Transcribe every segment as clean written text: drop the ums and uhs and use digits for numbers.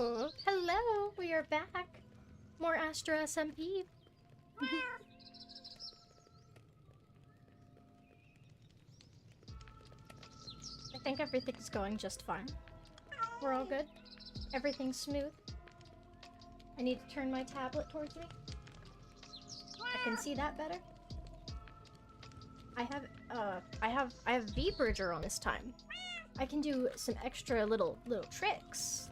Oh, hello, we are back. More Astra SMP. I think everything's going just fine. We're all good. Everything's smooth. I need to turn my tablet towards me. I can see that better. I have V-Bridger on this time. I can do some extra little tricks.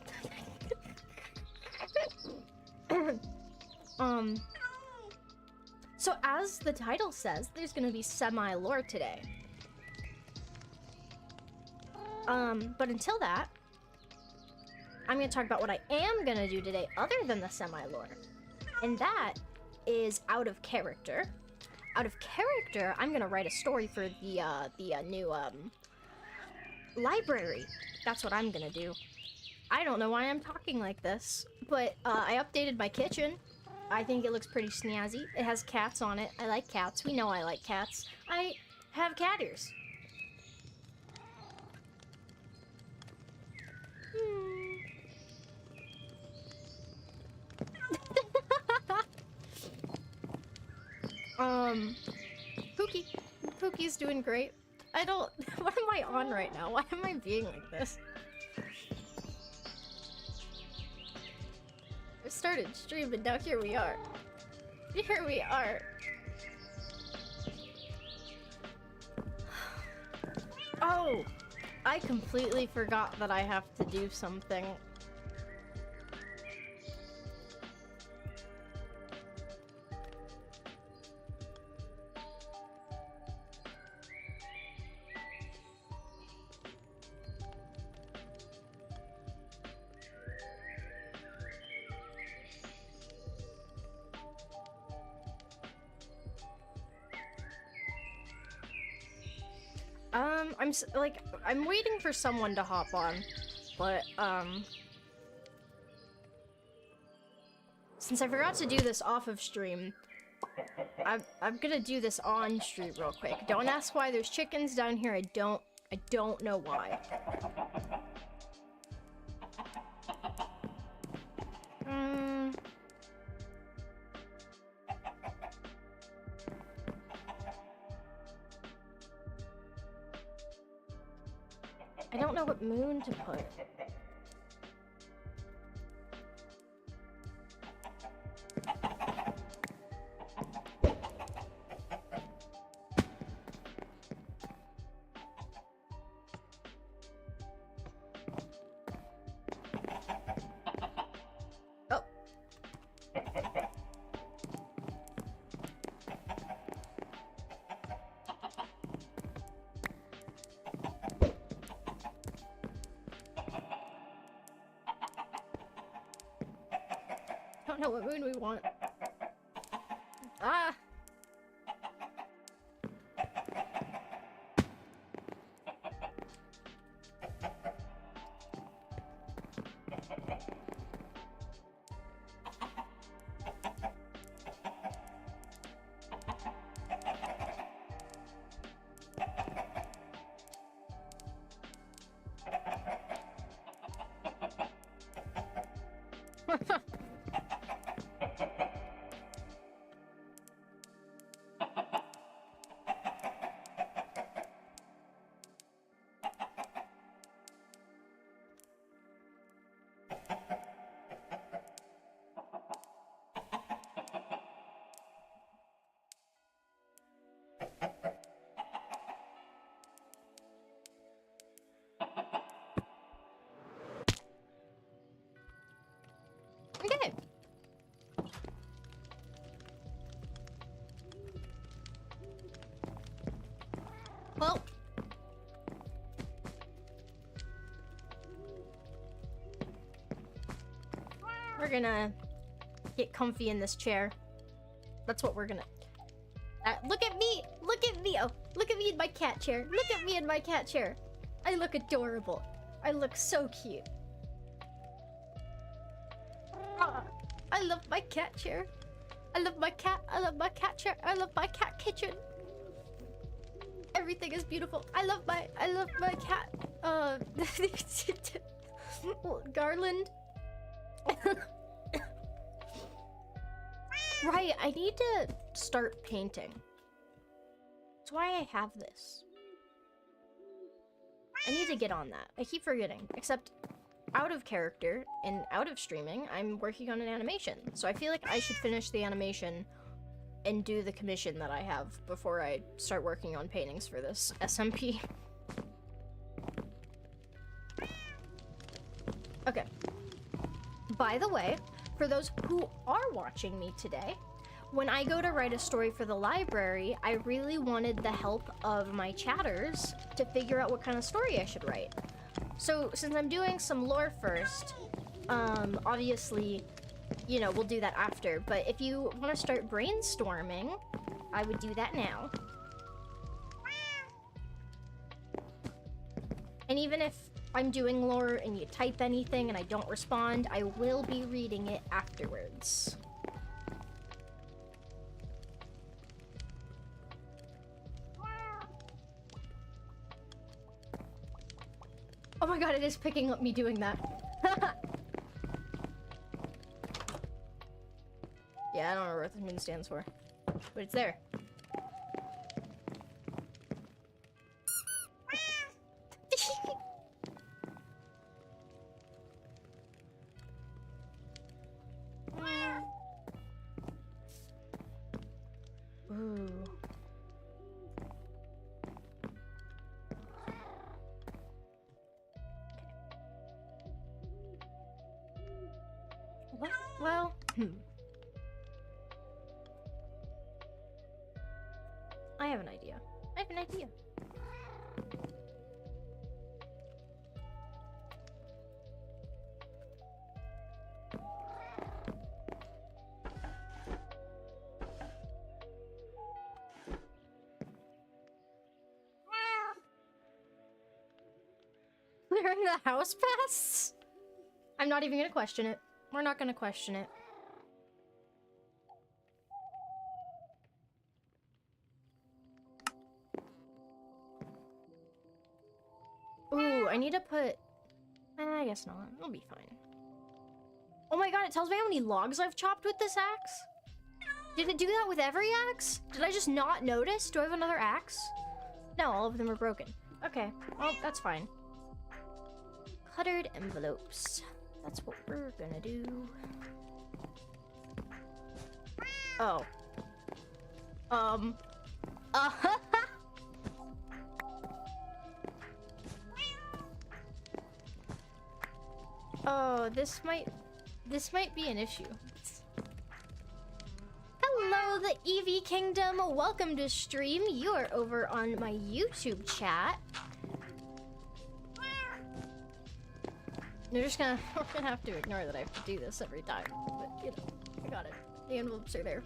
So as the title says, there's gonna be semi-lore today. But until that, I'm gonna talk about what I am gonna do today other than the semi-lore. And that is out of character. Out of character, I'm gonna write a story for the new, library. That's what I'm gonna do. I don't know why I'm talking like this, but I updated my kitchen. I think it looks pretty snazzy. It has cats on it. I like cats. We know I like cats. I have cat ears. Pookie's doing great. I don't... What am I on right now? Why am I being like this? I started streaming, now here we are. Here we are. Oh! I completely forgot that I have to do something. I'm waiting for someone to hop on, but, since I forgot to do this off of stream, I'm gonna do this on stream real quick. Don't ask why there's chickens down here, I don't know why. I don't know what moon to put. Oh. Don't know what moon we want. Ah! Okay. Well, we're gonna get comfy in this chair. That's what we're gonna... look at me! Look at me! Oh, look at me in my cat chair! Look at me in my cat chair! I look adorable. I look so cute. I love my cat chair. I love my cat. I love my cat chair. I love my cat kitchen. Everything is beautiful. I love my cat. Garland. Right, I need to start painting. That's why I have this. I need to get on that. I keep forgetting. Except, out of character and out of streaming, I'm working on an animation. So I feel like I should finish the animation and do the commission that I have before I start working on paintings for this SMP. Okay. By the way, for those who are watching me today, when I go to write a story for the library, I really wanted the help of my chatters to figure out what kind of story I should write. So since I'm doing some lore first, obviously, you know, we'll do that after. But if you want to start brainstorming, I would do that now. And even if I'm doing lore and you type anything and I don't respond, I will be reading it afterwards. Oh my god, it is picking up me doing that. Yeah, I don't know what the moon stands for, but it's there. Ooh. What? Well, I have an idea. I have an idea. Clearing the house pests? I'm not even gonna question it. We're not gonna question it. Ooh, I need to put... I guess not. It'll be fine. Oh my god, it tells me how many logs I've chopped with this axe? Did it do that with every axe? Did I just not notice? Do I have another axe? No, all of them are broken. Okay, well, that's fine. Cluttered envelopes. That's what we're gonna do. Oh. Oh, this might be an issue. Hello, the Eevee Kingdom. Welcome to stream. You are over on my YouTube chat. We're gonna have to ignore that I have to do this every time. But, you know, I got it. The envelopes are there.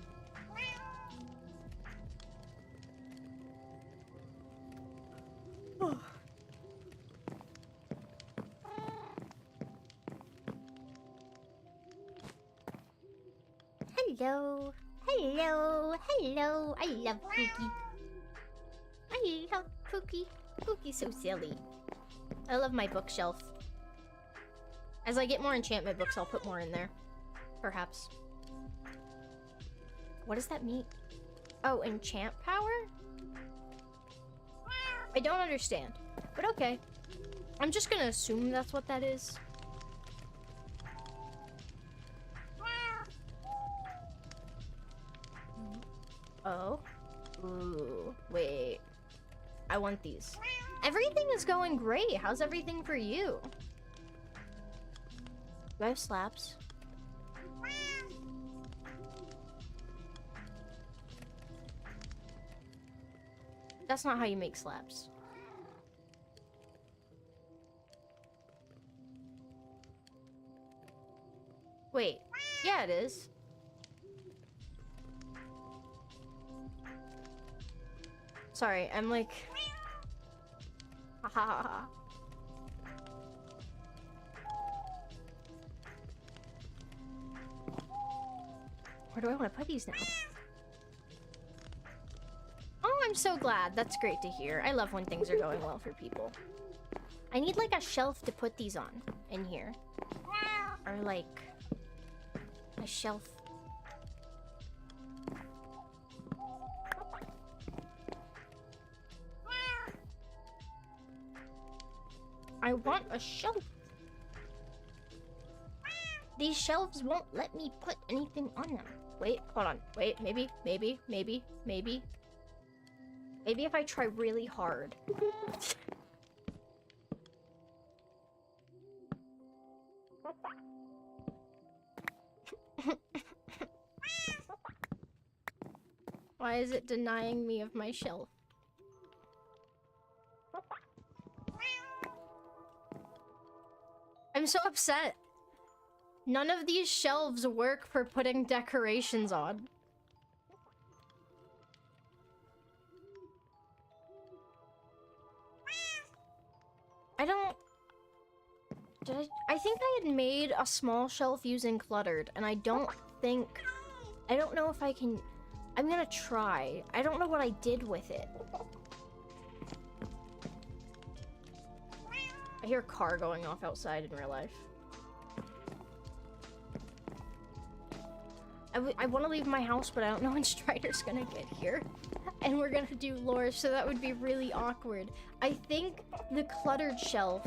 Hello. Hello. Hello. I love Pookie. I love Pookie. Pookie's so silly. I love my bookshelf. As I get more enchantment books, I'll put more in there. Perhaps. What does that mean? Oh, enchant power? I don't understand. But okay. I'm just gonna assume that's what that is. Oh. Ooh. Wait. I want these. Everything is going great. How's everything for you? Do I have slabs? That's not how you make slabs. Wait. Yeah, it is. Sorry, I'm like... Ha ha ha ha. Where do I want to put these now? Oh, I'm so glad. That's great to hear. I love when things are going well for people. I need like a shelf to put these on in here. Or like my shelf. I want a shelf. These shelves won't let me put anything on them. Wait, hold on. Wait, maybe. Maybe if I try really hard. Why is it denying me of my shelf? I'm so upset. None of these shelves work for putting decorations on. I think I had made a small shelf using cluttered, and I don't know if I can. I'm gonna try. I don't know what I did with it. I hear a car going off outside in real life. I want to leave my house, but I don't know when Strider's gonna get here. And we're gonna do lore, so that would be really awkward. I think the cluttered shelf...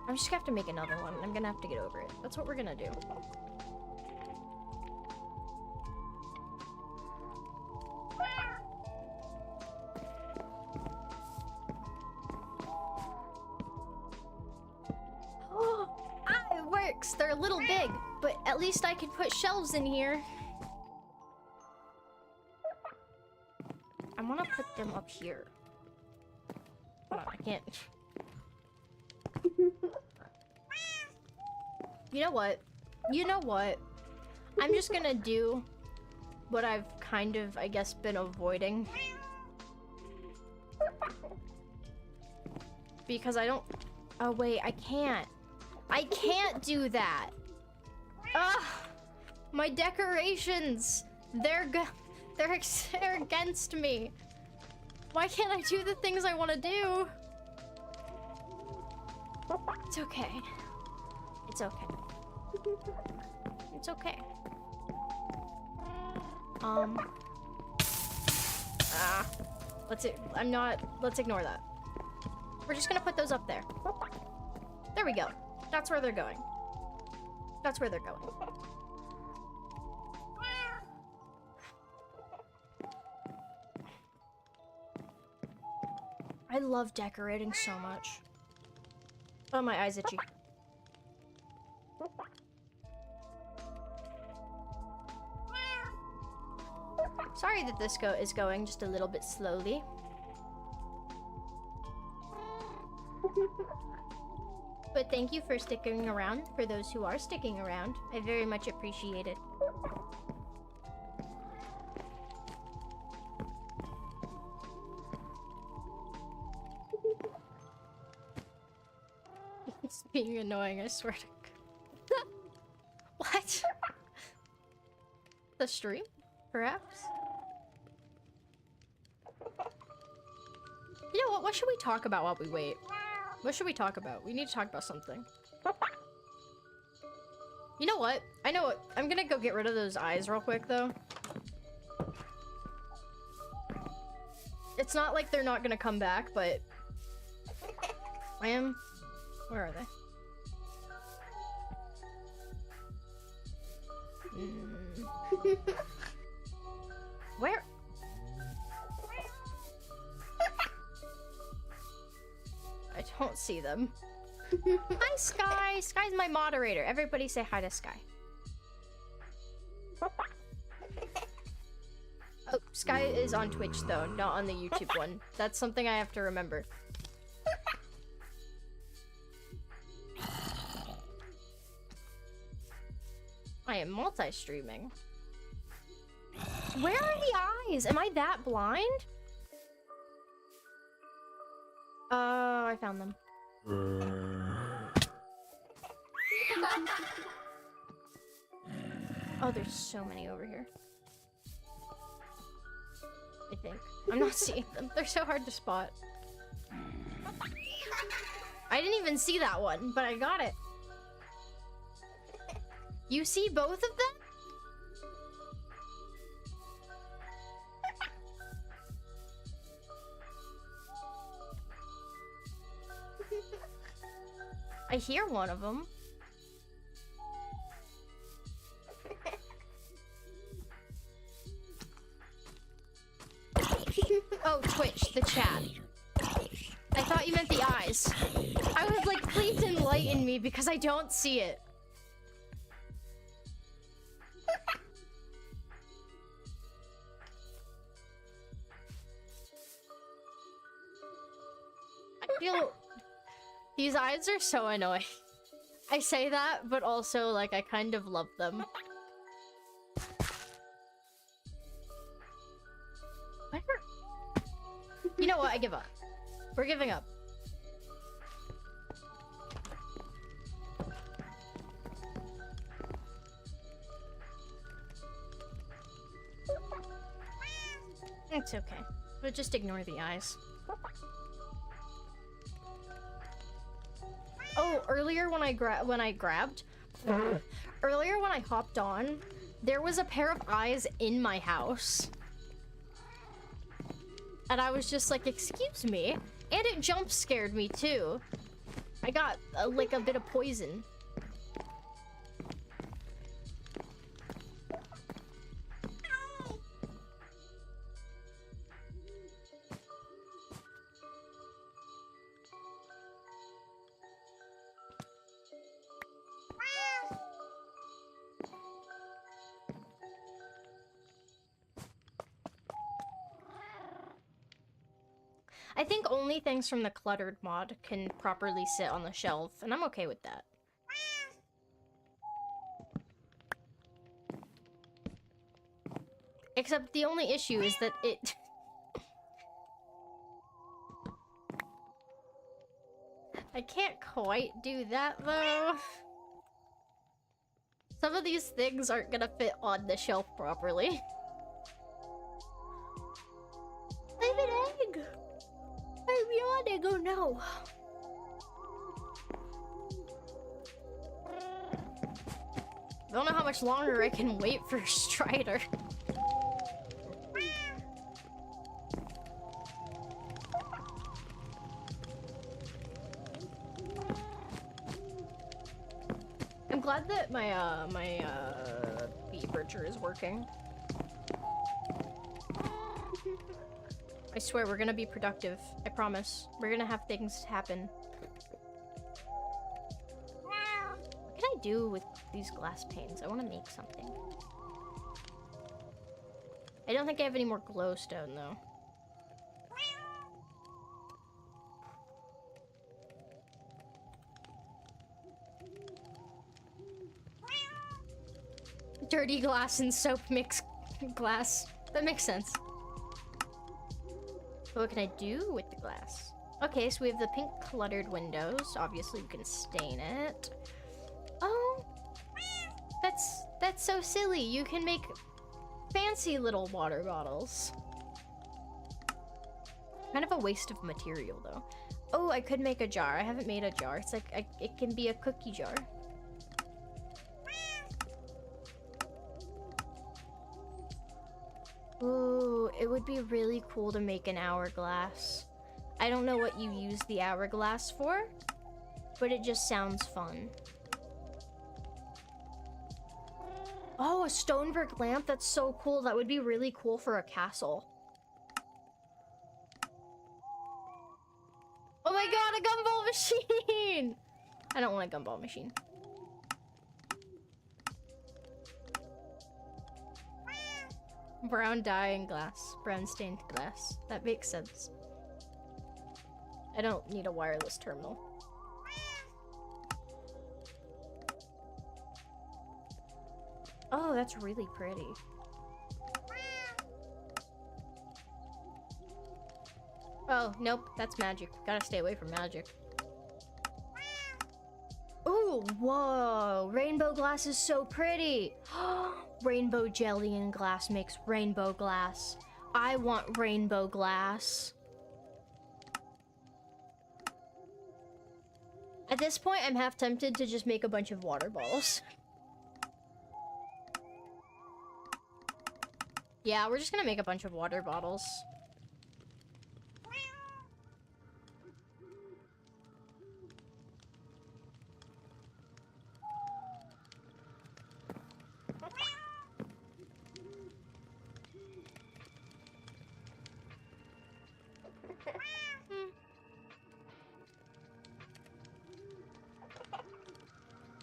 I'm just gonna have to make another one. I'm gonna have to get over it. That's what we're gonna do. It works! They're a little big, but at least I can put shelves in here. I want to put them up here. Hold on, I can't. You know what? You know what? I'm just gonna do what I've kind of, I guess, been avoiding. Because I don't... Oh, wait, I can't. I can't do that! Ugh! My decorations! They're against me! Why can't I do the things I want to do? It's okay. It's okay. It's okay. Let's ignore that. We're just gonna put those up there. There we go. That's where they're going. That's where they're going. I love decorating so much. Oh, my eyes itchy. Sorry that this is going just a little bit slowly. But thank you for sticking around, for those who are sticking around. I very much appreciate it. It's being annoying, I swear to God. What? The stream? Perhaps? You know what? What should we talk about while we wait? What should we talk about? We need to talk about something. You know what? I know what. I'm gonna go get rid of those eyes real quick, though. It's not like they're not gonna come back, but... Where are they? Where? I don't see them. Hi, Sky! Sky's my moderator. Everybody say hi to Sky. Oh, Sky is on Twitch, though, not on the YouTube one. That's something I have to remember. I am multi-streaming. Where are the eyes? Am I that blind? Oh, I found them. Oh, there's so many over here. I think. I'm not seeing them. They're so hard to spot. I didn't even see that one, but I got it. You see both of them? I hear one of them. Oh, Twitch, the chat. I thought you meant the eyes. I was like, please enlighten me because I don't see it. I feel... These eyes are so annoying. I say that, but also, like, I kind of love them. Whatever. You know what? I give up. We're giving up. It's okay. But just ignore the eyes. Oh, earlier when I grabbed, earlier when I hopped on, there was a pair of eyes in my house. And I was just like, excuse me. And it jump scared me too. I got like a bit of poison. I think only things from the cluttered mod can properly sit on the shelf, and I'm okay with that. Except the only issue is that it... I can't quite do that, though. Some of these things aren't gonna fit on the shelf properly. Leave an egg! Baby on egg, oh no! I don't know how much longer I can wait for Strider. I'm glad that my bee bridger is working. I swear we're gonna be productive. I promise. We're gonna have things happen. What can I do with these glass panes? I want to make something. I don't think I have any more glowstone though. Dirty glass and soap mix glass. That makes sense. What can I do with the glass? Okay, so we have the pink cluttered windows. Obviously, we can stain it. Oh, that's so silly. You can make fancy little water bottles. Kind of a waste of material, though. Oh, I could make a jar. I haven't made a jar. It's like it can be a cookie jar. Ooh, it would be really cool to make an hourglass. I don't know what you use the hourglass for, but it just sounds fun. Oh, a stonework lamp? That's so cool. That would be really cool for a castle. Oh my god, a gumball machine! I don't want a gumball machine. Brown dye and glass. Brown stained glass. That makes sense. I don't need a wireless terminal. Oh, that's really pretty. Oh, nope. That's magic. Gotta stay away from magic. Ooh, whoa. Rainbow glass is so pretty. Rainbow jelly and glass makes rainbow glass. I want rainbow glass. At this point, I'm half tempted to just make a bunch of water bottles. Yeah, we're just gonna make a bunch of water bottles.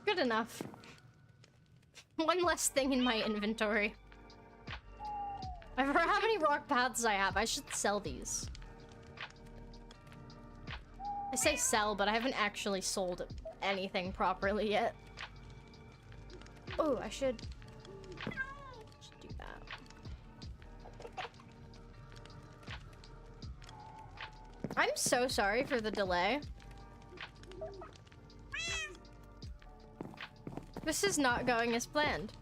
Good enough. One less thing in my inventory. I forgot how many rock paths I have. I should sell these. I say sell, but I haven't actually sold anything properly yet. Oh, I should do that. I'm so sorry for the delay. This is not going as planned.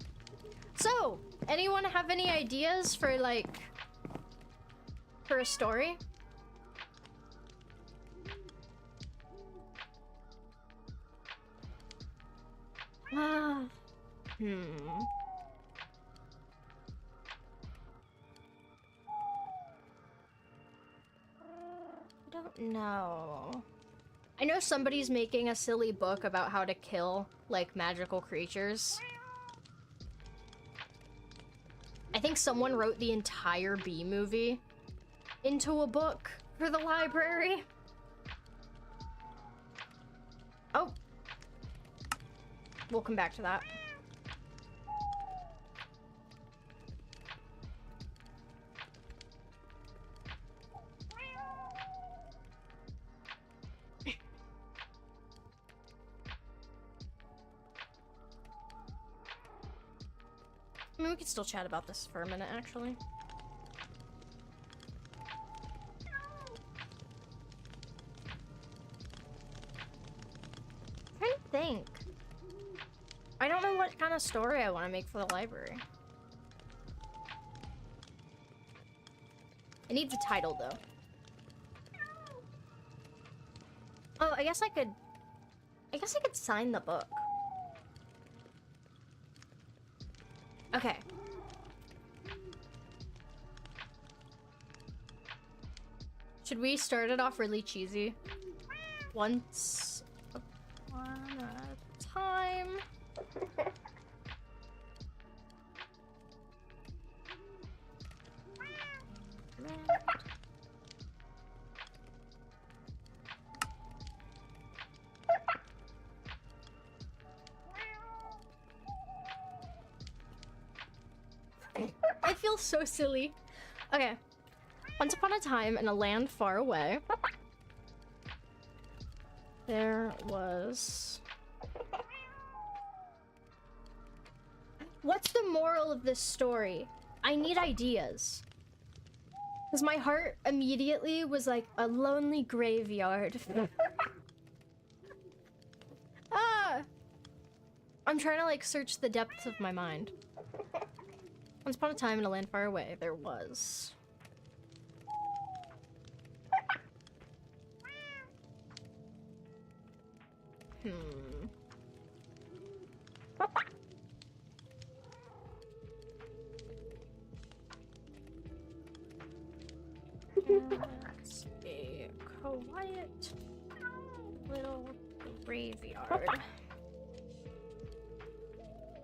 So, anyone have any ideas for, like, for a story? I don't know. I know somebody's making a silly book about how to kill, like, magical creatures. I think someone wrote the entire Bee movie into a book for the library. Oh. We'll come back to that. I mean, we could still chat about this for a minute, actually. I'm trying to think. I don't know what kind of story I want to make for the library. It needs a title, though. Oh, I guess I could sign the book. Okay. Should we start it off really cheesy? Once upon a time. I feel so silly. Okay. Once upon a time, in a land far away, there was... What's the moral of this story? I need ideas. Because my heart immediately was like a lonely graveyard. Ah! I'm trying to like search the depths of my mind. Once upon a time in a land far away, there was... It's a quiet little graveyard.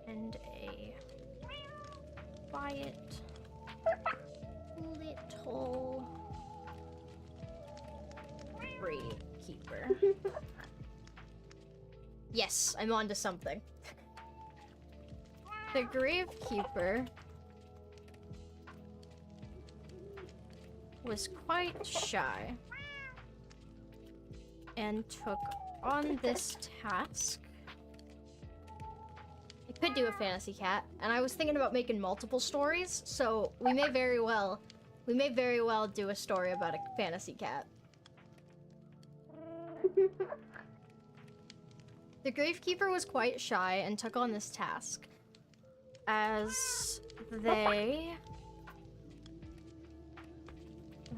And a quiet little gravekeeper. Yes, I'm onto something. The gravekeeper was quite shy and took on this task. I could do a fantasy cat, and I was thinking about making multiple stories, so we may very well do a story about a fantasy cat. The gravekeeper was quite shy and took on this task, as they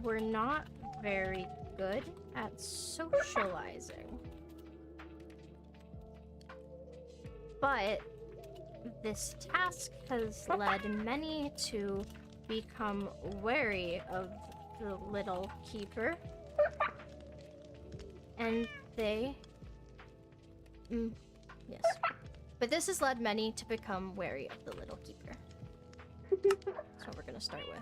were not very good at socializing. But this task has led many to become wary of the little keeper. And they... yes. But this has led many to become wary of the little keeper. That's what we're gonna start with.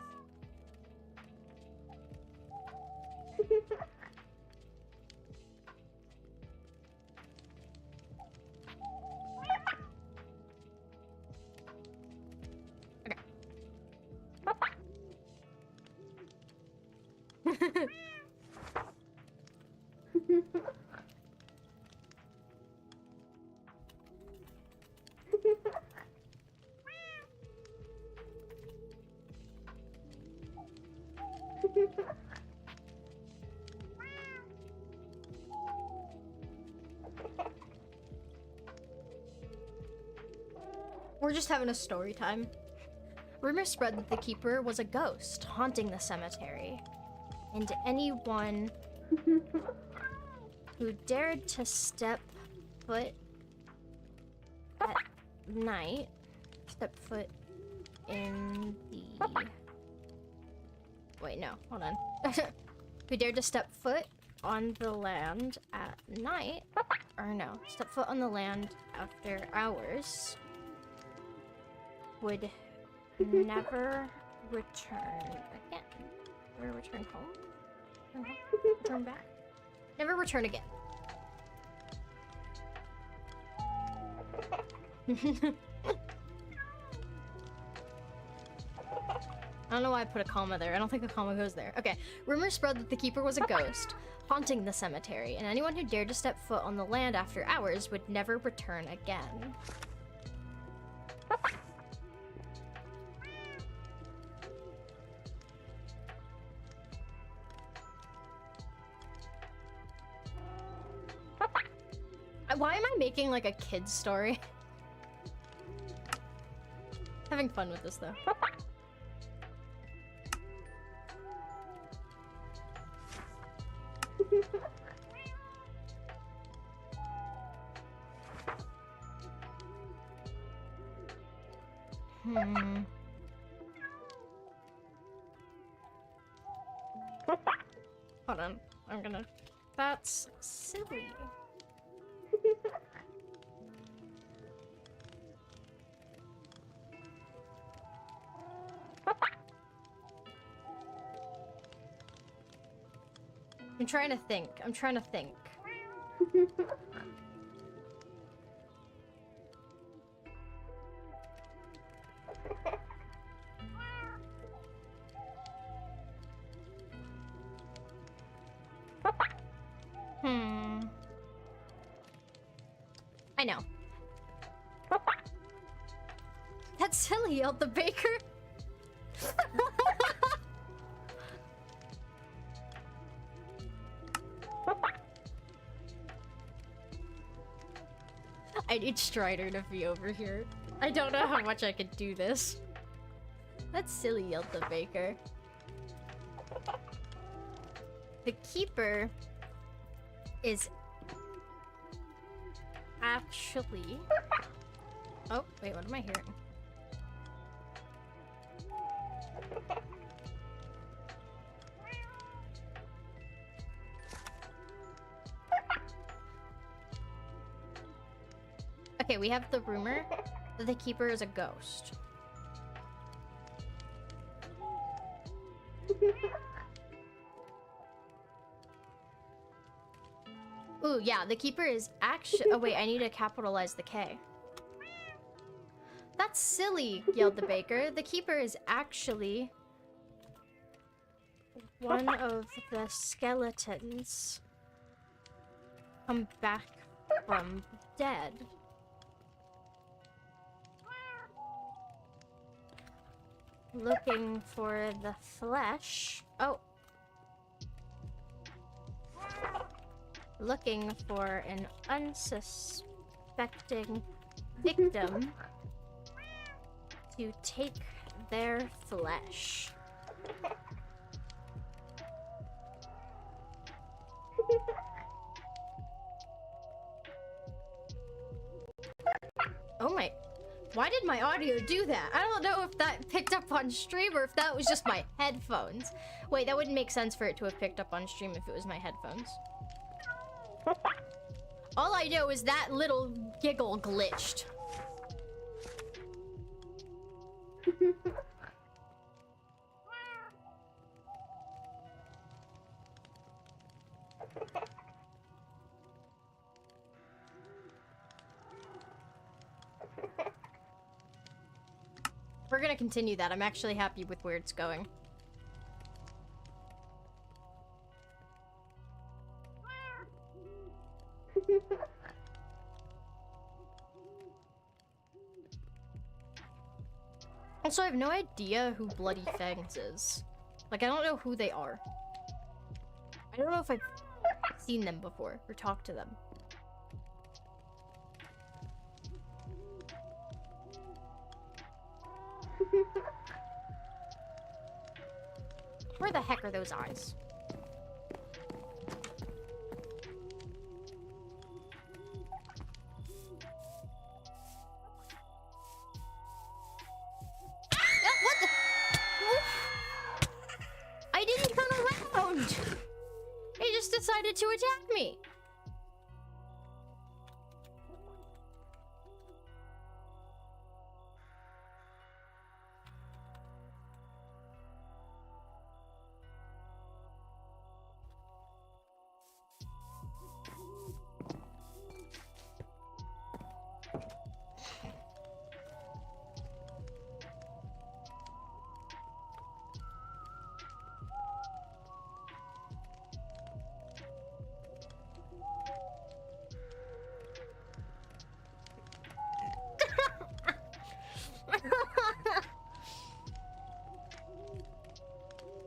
Okay. We're just having a story time. Rumors spread that the keeper was a ghost haunting the cemetery, and anyone who dared to step foot at night, step foot in the... Wait, no, hold on. Who dared to step foot on the land at night, or no, step foot on the land after hours, would never return again. Never return home? Return back? Never return again. I don't know why I put a comma there. I don't think a comma goes there. Okay. Rumors spread that the keeper was a ghost haunting the cemetery, and anyone who dared to step foot on the land after hours would never return again. Why am I making like a kid's story? Having fun with this though. Hold on. I'm gonna... That's silly. I'm trying to think. I'm trying to think. I know. That's silly, yelled the baker. I need Strider to be over here. I don't know how much I could do this. That's silly, yelled the baker. The keeper is actually... Oh, wait, what am I hearing? Okay, we have the rumor that the keeper is a ghost. Ooh, yeah, the keeper is actually... Oh, wait, I need to capitalize the K. That's silly, yelled the baker. The keeper is actually one of the skeletons come back from dead. Looking for the flesh. Oh. Looking for an unsuspecting victim to take their flesh. Oh my. Why did my audio do that? I don't know if that picked up on stream or if that was just my headphones. Wait, that wouldn't make sense for it to have picked up on stream if it was my headphones. All I know is that little giggle glitched. We're gonna continue that. I'm actually happy with where it's going. Also, I have no idea who Bloody Fangs is. Like, I don't know who they are. I don't know if I've seen them before or talked to them. Where the heck are those eyes? What the? I didn't turn around! He just decided to attack me!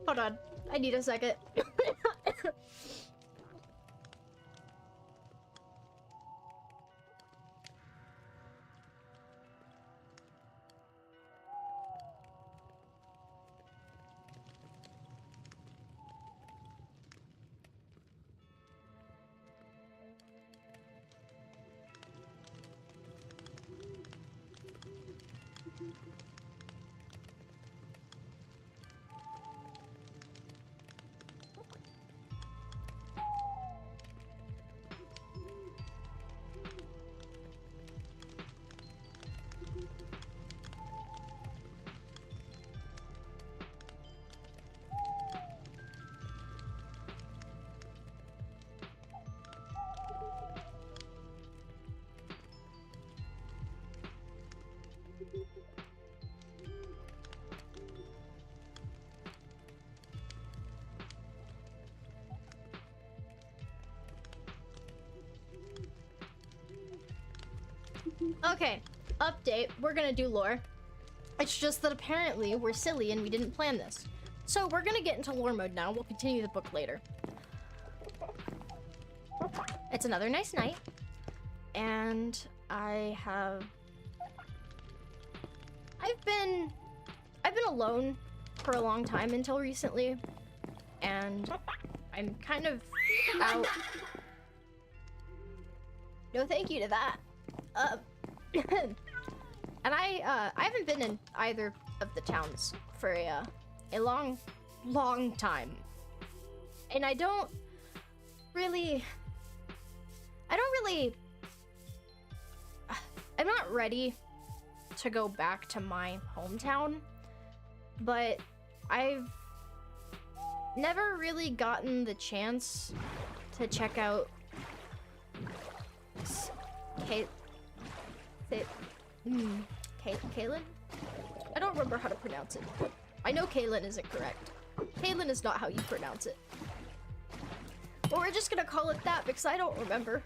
Hold on. I need a second. Okay, update. We're gonna do lore. It's just that apparently we're silly and we didn't plan this. So we're gonna get into lore mode now. We'll continue the book later. It's another nice night. And I've been alone for a long time until recently. And I'm kind of out. No thank you to that. And I haven't been in either of the towns for a long time. And I'm not ready to go back to my hometown, but I've never really gotten the chance to check out Kaylin? I don't remember how to pronounce it. I know Kaylin isn't correct. Kaylin is not how you pronounce it. But we're just gonna call it that because I don't remember.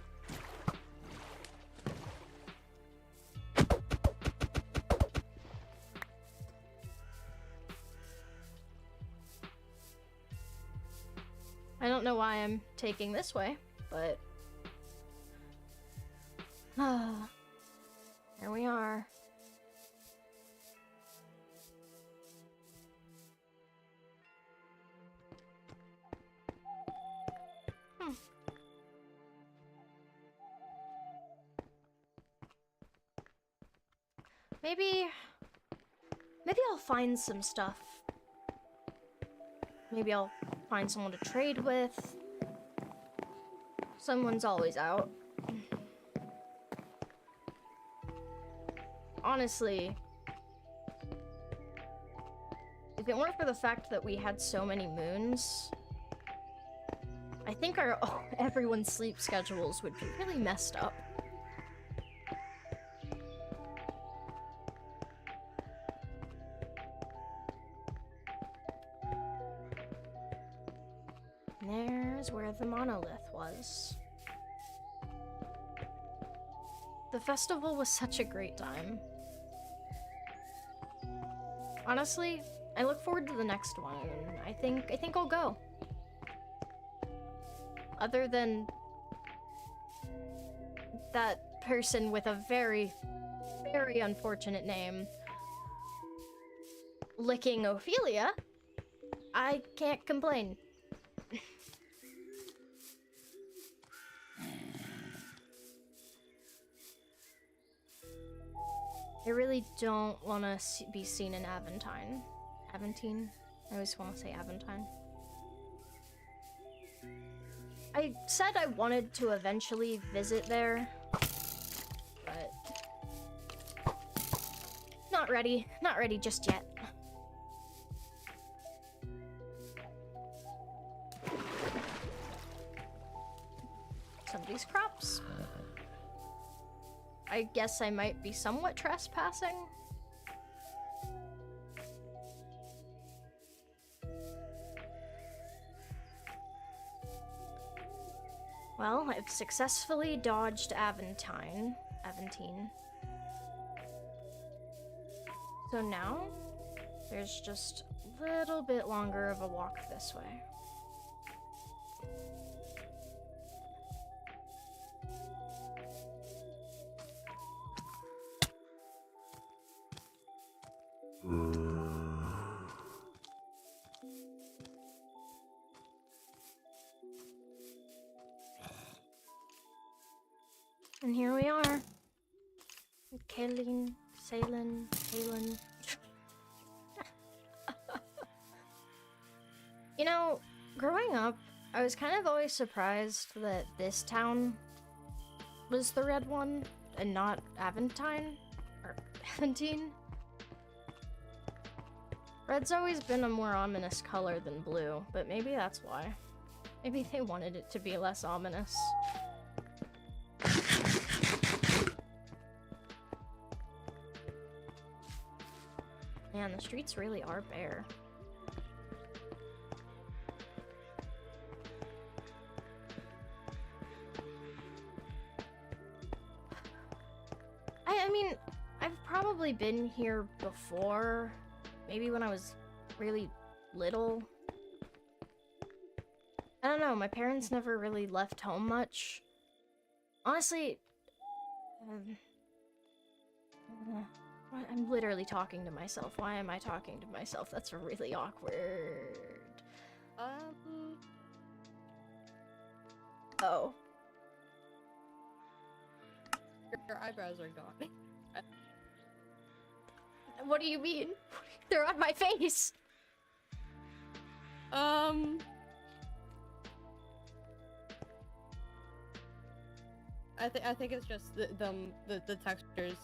I don't know why I'm taking this way, but here we are. Maybe I'll find some stuff. Maybe I'll find someone to trade with. Someone's always out. Honestly, if it weren't for the fact that we had so many moons, I think everyone's sleep schedules would be really messed up. There's where the monolith was. The festival was such a great time. Honestly, I look forward to the next one. I think I'll go. Other than that person with a very, very unfortunate name licking Ophelia, I can't complain. I really don't want to be seen in Aventine. Aventine? I always want to say Aventine. I said I wanted to eventually visit there, but not ready. Not ready just yet. Some of these crops. I guess I might be somewhat trespassing. Well, I've successfully dodged Aventine. So now, there's just a little bit longer of a walk this way. And here we are. Kaylin. You know, growing up, I was kind of always surprised that this town was the red one and not Aventine or Aventine. Red's always been a more ominous color than blue, but maybe that's why. Maybe they wanted it to be less ominous. Man, the streets really are bare. I mean, I've probably been here before. Maybe when I was really little. I don't know, my parents never really left home much. Honestly, I'm literally talking to myself. Why am I talking to myself? That's really awkward. Oh. Your eyebrows are gone. What do you mean? They're on my face. I think it's just the textures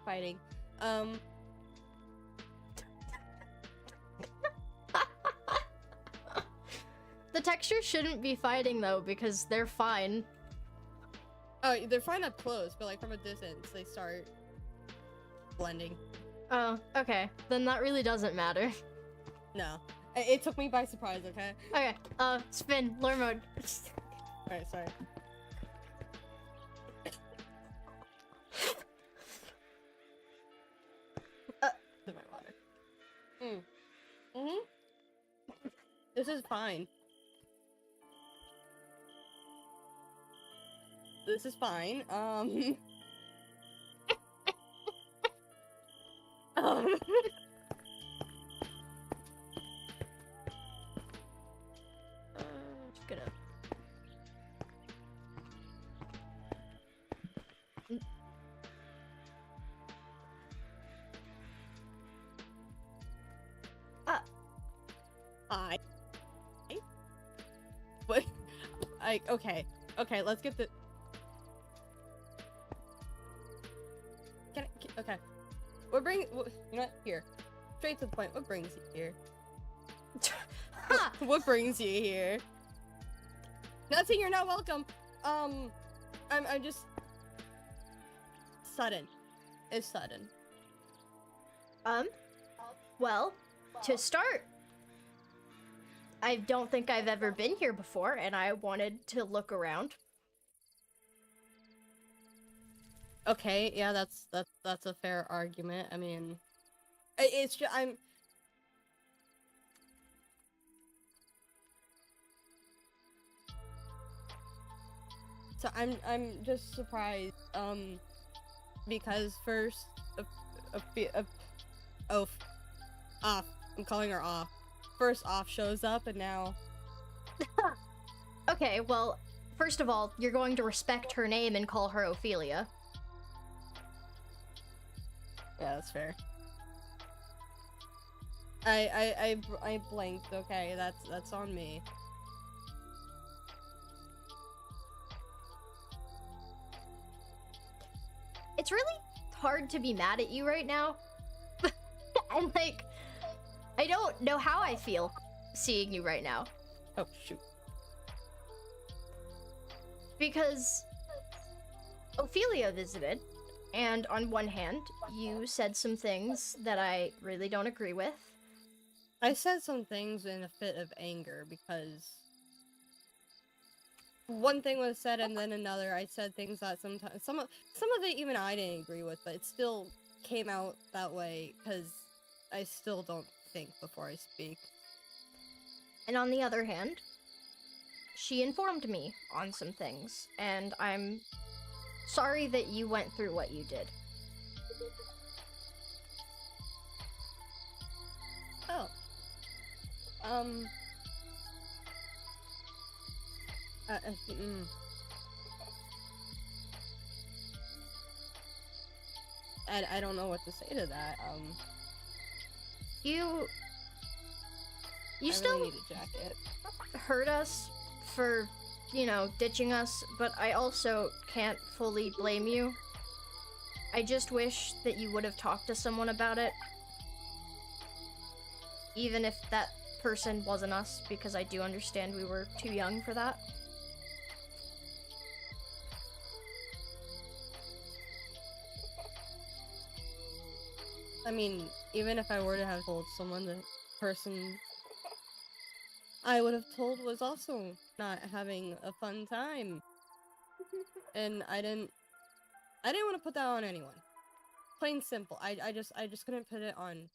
fighting. The textures shouldn't be fighting though, because they're fine. Oh, they're fine up close, but like from a distance, they start blending. Oh, okay. Then that really doesn't matter. No. It took me by surprise, okay? Okay, spin, lure mode. Alright, sorry. To my water. This is fine. This is fine. Just gonna... Okay, let's get the. Okay. You know what? Here. Straight to the point. What brings you here? What brings you here? Nothing. You're not welcome. I'm just sudden. It's sudden. Well, to start, I don't think I've ever been here before, and I wanted to look around. Okay, yeah, that's a fair argument. I mean, it's just I'm just surprised, because first, off. I'm calling her off. First off shows up, and now. Okay, well, first of all, you're going to respect her name and call her Ophelia. Yeah, that's fair. I blanked. Okay, that's on me. It's really hard to be mad at you right now. And, like, I don't know how I feel seeing you right now. Oh, shoot. Because Ophelia visited, and on one hand, you said some things that I really don't agree with. I said some things in a fit of anger because one thing was said and then another. I said things that sometimes some of it even I didn't agree with, but it still came out that way because I still don't think before I speak. And on the other hand, she informed me on some things, and I'm sorry that you went through what you did. Oh. I don't know what to say to that. You I still really need a jacket. hurt us for, you know, ditching us, but I also can't fully blame you. I just wish that you would have talked to someone about it. Even if that person wasn't us, because I do understand we were too young for that. I mean, even if I were to have told someone, the person I would have told was also not having a fun time. And I didn't want to put that on anyone. Plain simple. I just couldn't put it on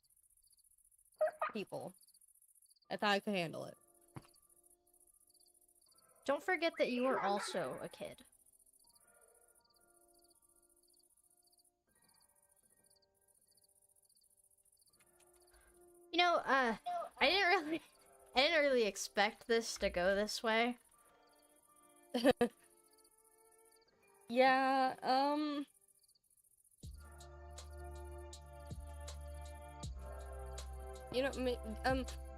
people. I thought I could handle it. Don't forget that you were also a kid. You know, I didn't really expect this to go this way. Yeah, you know,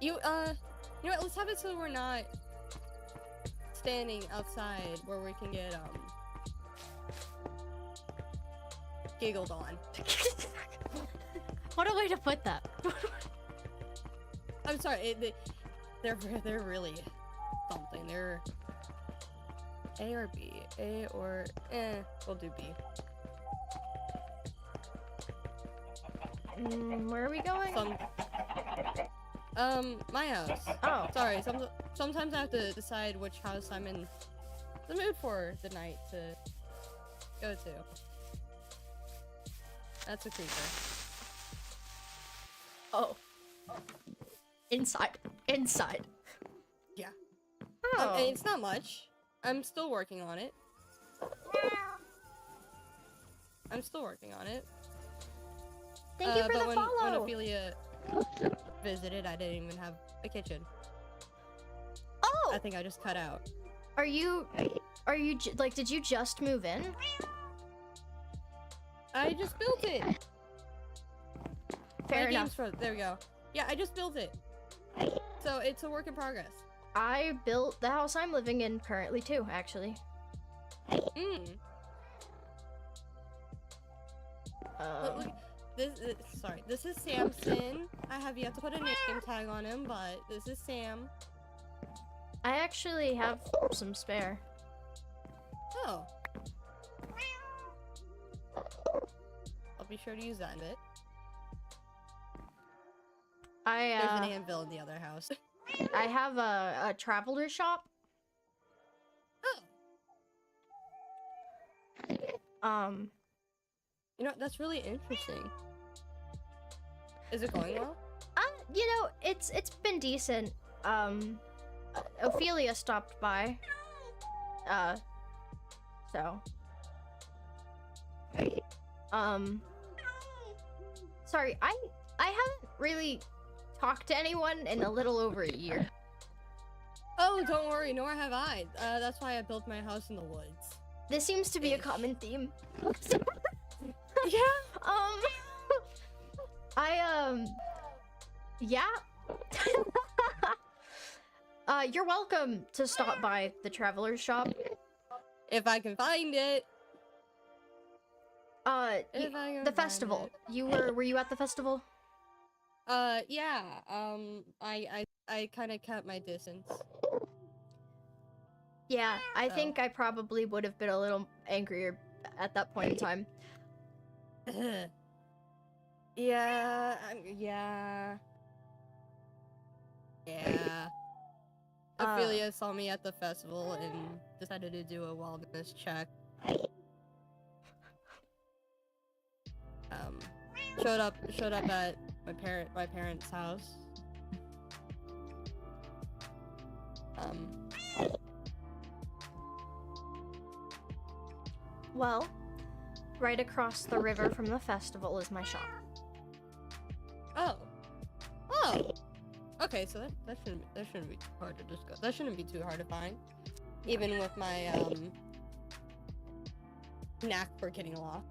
you know what, let's have it so we're not standing outside where we can get, giggled on. What a way to put that. I'm sorry, they're really something. They're A or B. A or we'll do B. Where are we going? My house. Oh. Sorry, sometimes I have to decide which house I'm in the mood for the night to go to. That's a creeper. Oh. Inside. Yeah. Oh. And it's not much. I'm still working on it. Thank you for the when follow. Ophelia visited, I didn't even have a kitchen. Oh. I think I just cut out. Are you like, did you just move in? I just built it. Fair enough. There we go. Yeah, I just built it. So it's a work in progress. I built the house I'm living in currently too, actually. Mm. Look, sorry, this is Samson. I have yet to put a name tag on him, but this is Sam. I actually have some spare. Oh. I'll be sure to use that in a bit. There's an anvil in the other house. I have a traveler shop. Oh. You know, that's really interesting. Is it going well? You know, it's been decent. Ophelia stopped by. So. Sorry, I haven't really talked to anyone in a little over a year. Oh, don't worry, nor have I. That's why I built my house in the woods. This seems to be a common theme. Yeah. Yeah. You're welcome to stop by the traveler's shop. If I can find it. The festival. Were you at the festival? Yeah. I kind of kept my distance. Yeah, I think I probably would have been a little angrier at that point in time. Yeah. Ophelia saw me at the festival and decided to do a wellness check. Showed up at my parents' house. Well, right across the river from the festival is my shop. Oh. Okay, so that shouldn't be too hard to discuss. That shouldn't be too hard to find, even with my knack for getting lost.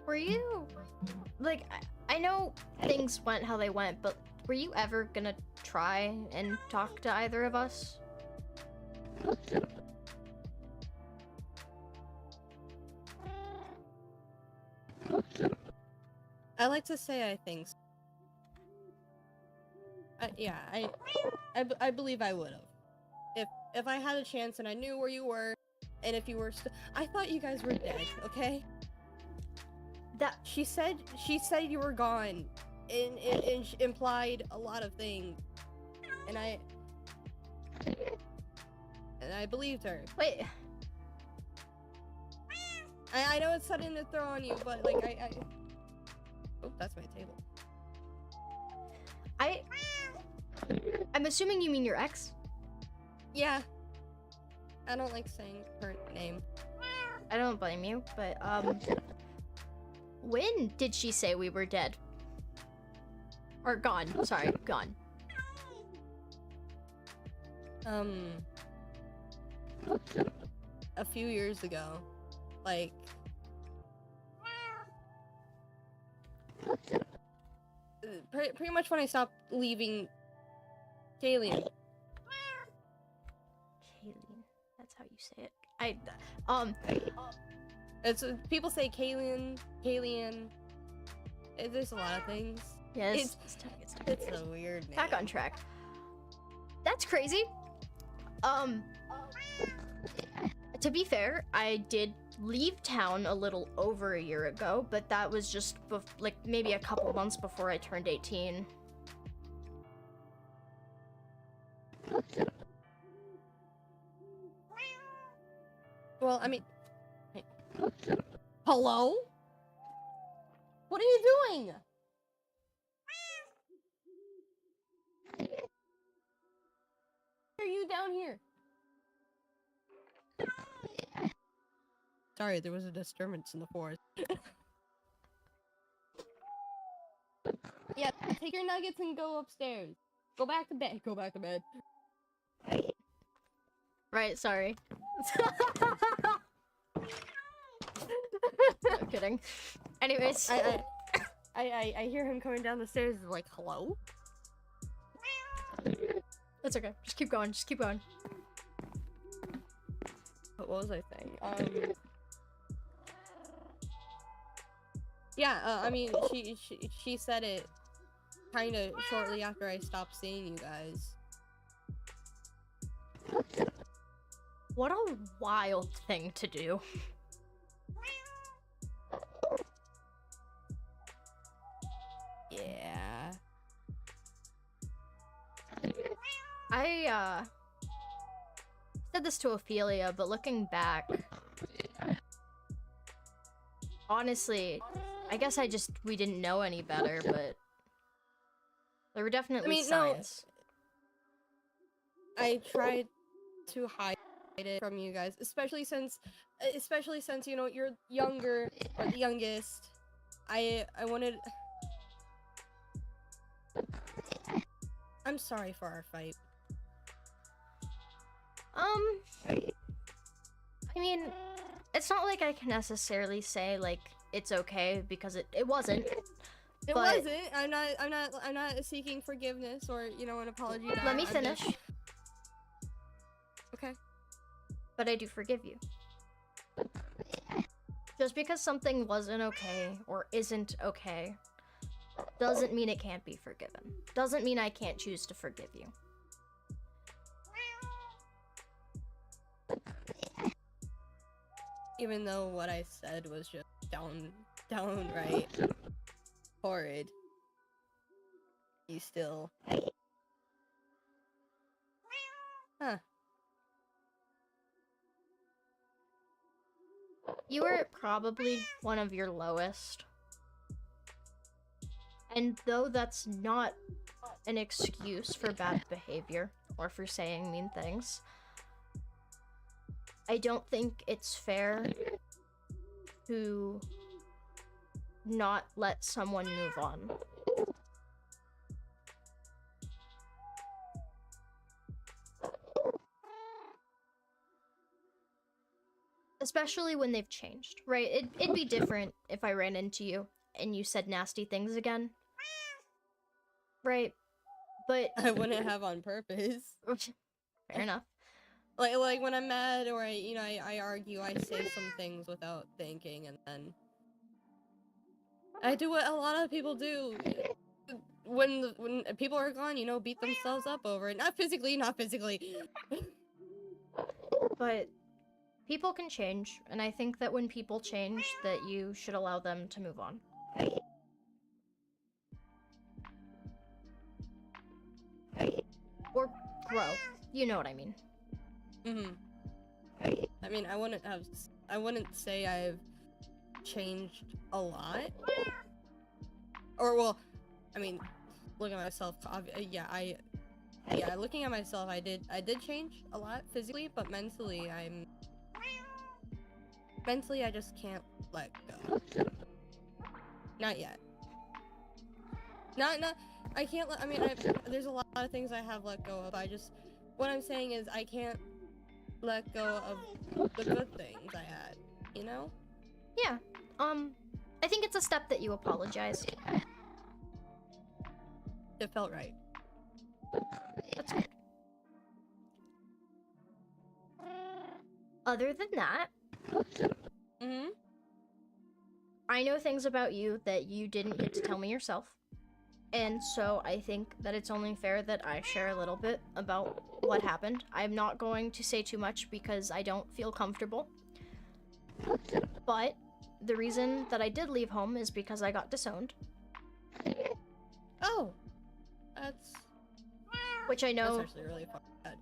Were you like? I know things went how they went, but were you ever gonna try and talk to either of us? I like to say I think so. Yeah, I believe I would have. If I had a chance and I knew where you were, and if you were I thought you guys were dead, okay? That she said you were gone, and she implied a lot of things, and I believed her. Wait. I know it's sudden to throw on you, but like oh, that's my table. I'm assuming you mean your ex? Yeah. I don't like saying her name. I don't blame you, but when did she say we were dead? Or gone? Sorry, gone. A few years ago, like pretty much when I stopped leaving Kalian. Kalian, that's how you say it. It's people say Kalian. There's a lot of things. Yeah, it's a weird name. Back on track. That's crazy. To be fair, I did leave town a little over a year ago, but that was just like maybe a couple months before I turned 18. Well, I mean, hello? What are you doing? Why are you down here? Sorry, there was a disturbance in the forest. Yeah, take your nuggets and go upstairs. Go back to bed. Go back to bed. Right, sorry. No kidding. Anyways. I hear him coming down the stairs. Like, hello? That's okay. Just keep going. Just keep going. What was I saying? Yeah. I mean, she said it kind of shortly after I stopped seeing you guys. What a wild thing to do. Yeah. I said this to Ophelia, but looking back, honestly, I guess we didn't know any better, but there were definitely signs. No, I tried to hide it from you guys, especially since you know you're younger or the youngest. I wanted. I'm sorry for our fight. I mean, it's not like I can necessarily say like it's okay because it wasn't. It wasn't. I'm not seeking forgiveness or, you know, an apology. Let me finish. Okay. But I do forgive you. Just because something wasn't okay or isn't okay doesn't mean it can't be forgiven. Doesn't mean I can't choose to forgive you. Even though what I said was just downright horrid, you still... Huh. You were at probably one of your lowest. And though that's not an excuse for bad behavior or for saying mean things, I don't think it's fair to not let someone move on. Especially when they've changed, right? It'd be different if I ran into you and you said nasty things again. Right? But... I wouldn't have on purpose. Fair enough. Like when I'm mad or I argue, I say some things without thinking, and then I do what a lot of people do when people are gone, you know, beat themselves up over it. Not physically. But people can change, and I think that when people change, that you should allow them to move on. Or grow. You know what I mean. Mm-hmm. I mean, I wouldn't say I've changed a lot. Or, well, I mean, looking at myself, looking at myself, I did change a lot physically, but mentally, I just can't let go. Not yet. I can't let, I mean, there's a lot of things I have let go of. What I'm saying is I can't let go of the good things I had, you know? Yeah. I think it's a step that you apologized. It felt right. That's good. Other than that, Mm-hmm. I know things about you that you didn't get to tell me yourself. And so I think that it's only fair that I share a little bit about what happened. I'm not going to say too much because I don't feel comfortable. But the reason that I did leave home is because I got disowned. Oh! That's... Which I know... That's actually really bad.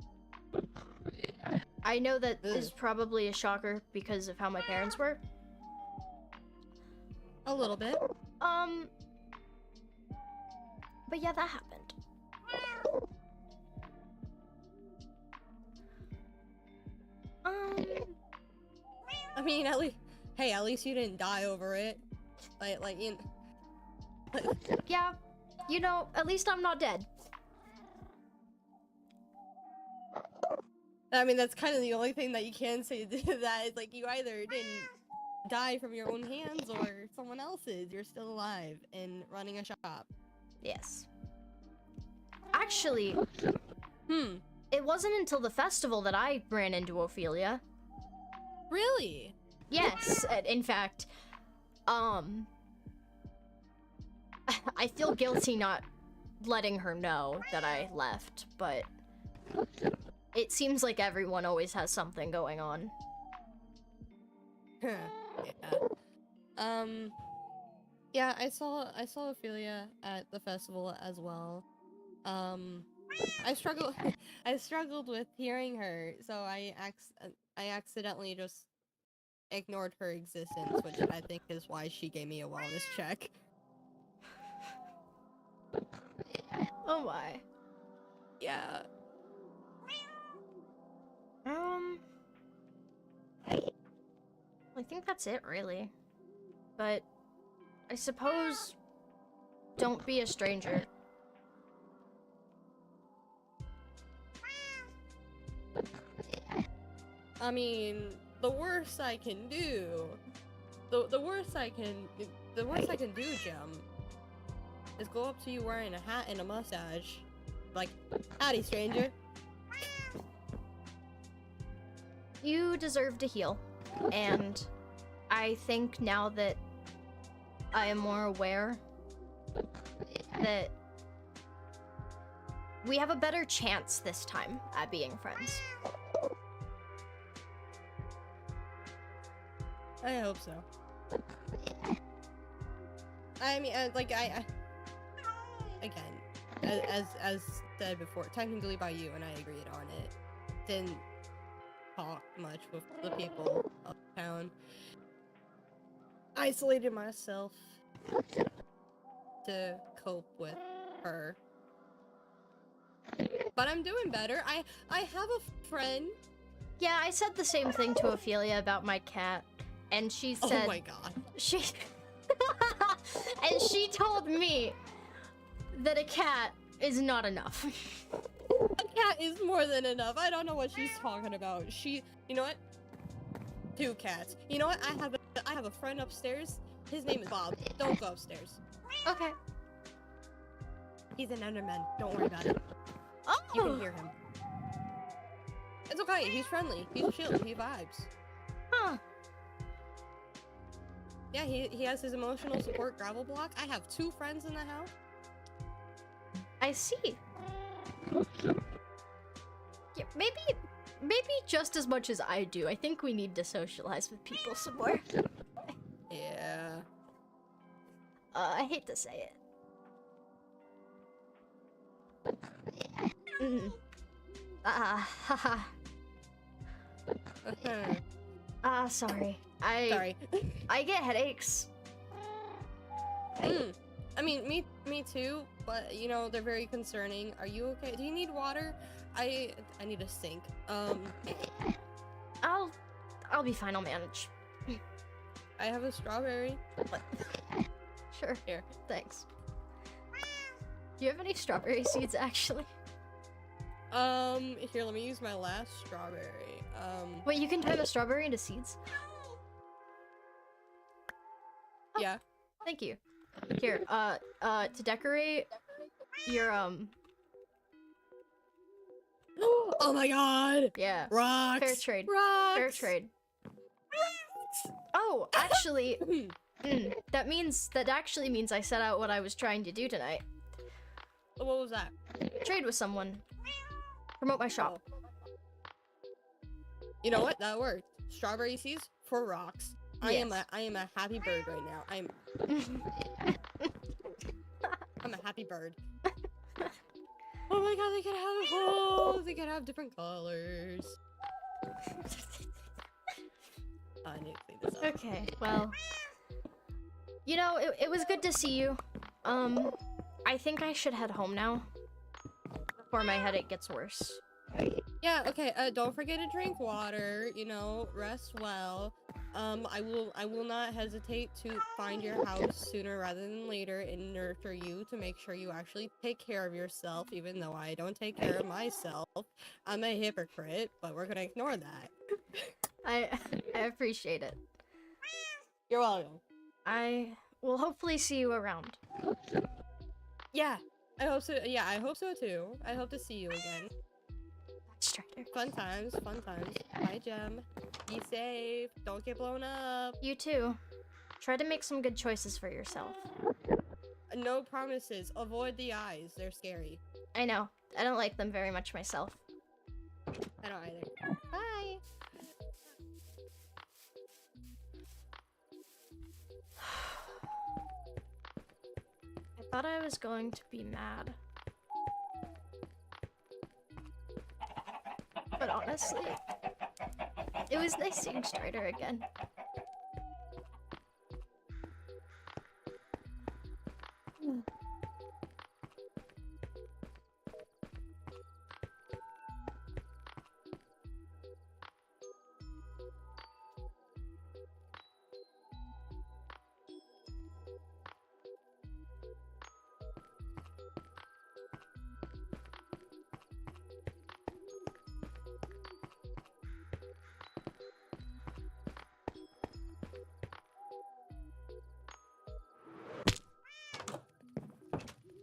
I know that is probably a shocker because of how my parents were. A little bit. But yeah, that happened. I mean, at least you didn't die over it. Like, you know... Yeah, you know, at least I'm not dead. I mean, that's kind of the only thing that you can say to that is, like, you either didn't die from your own hands or someone else's. You're still alive and running a shop. Yes. Actually, Hmm. it wasn't until the festival that I ran into Ophelia. Really? Yes, in fact, I feel guilty not letting her know that I left, but it seems like everyone always has something going on. Yeah. Yeah, I saw Ophelia at the festival as well. I struggled I struggled with hearing her, so I accidentally just ignored her existence, which I think is why she gave me a wellness check. Oh my. Yeah. I think that's it, really. But I suppose don't be a stranger. I mean, the worst I can do, the worst I can do, Jim, is go up to you wearing a hat and a mustache, like, howdy, stranger. You deserve to heal, and I think now that I am more aware that we have a better chance this time at being friends. I hope so. I mean, again, as said before, technically by you, and I agreed on it. Didn't talk much with the people of town. Isolated myself to cope with her. But I'm doing better. I have a friend. Yeah, I said the same thing to Ophelia about my cat, and she said... Oh my god. She... and she told me that a cat is not enough. A cat is more than enough. I don't know what she's talking about. You know what? 2 cats. You know what? I have a friend upstairs. His name is Bob. Don't go upstairs. Okay. He's an Enderman. Don't worry about it. Oh! You can hear him. It's okay. He's friendly. He's chill. He vibes. Huh. Yeah, he has his emotional support gravel block. I have 2 friends in the house. I see. Yeah, maybe just as much as I do. I think we need to socialize with people some more. Yeah. I hate to say it. Haha. Sorry. Sorry. I get headaches. I mean, me too, but you know, they're very concerning. Are you okay? Do you need water? I need a sink. I'll be fine. I'll manage. I have a strawberry. Sure. Here. Thanks. Do you have any strawberry seeds, actually? Here, let me use my last strawberry. Wait, you can turn a strawberry into seeds? Yeah. Thank you. Here, to decorate your, Oh my god! yeah. Rocks! Fair trade. Rocks! Fair trade. Oh, actually, that actually means I set out what I was trying to do tonight. What was that? Trade with someone. Promote my shop. You know what? That worked. Strawberry seeds for rocks. Yes. I am a happy bird right now. I'm a happy bird. Oh my god, they can have different colors. I need to clean this up. Okay, well, you know, it was good to see you. I think I should head home now before my headache gets worse. Yeah, okay, don't forget to drink water, you know, rest well. I will not hesitate to find your house sooner rather than later and nurture you to make sure you actually take care of yourself, even though I don't take care of myself. I'm a hypocrite, but we're gonna ignore that. I appreciate it. You're welcome. I will hopefully see you around. Yeah, I hope so. Yeah, I hope so too. I hope to see you again. Strider. Fun times, fun times. Bye, Gem. Be safe. Don't get blown up. You too. Try to make some good choices for yourself. No promises. Avoid the eyes. They're scary. I know. I don't like them very much myself. I don't either. Bye. I thought I was going to be mad. But honestly, it was nice seeing Strider again.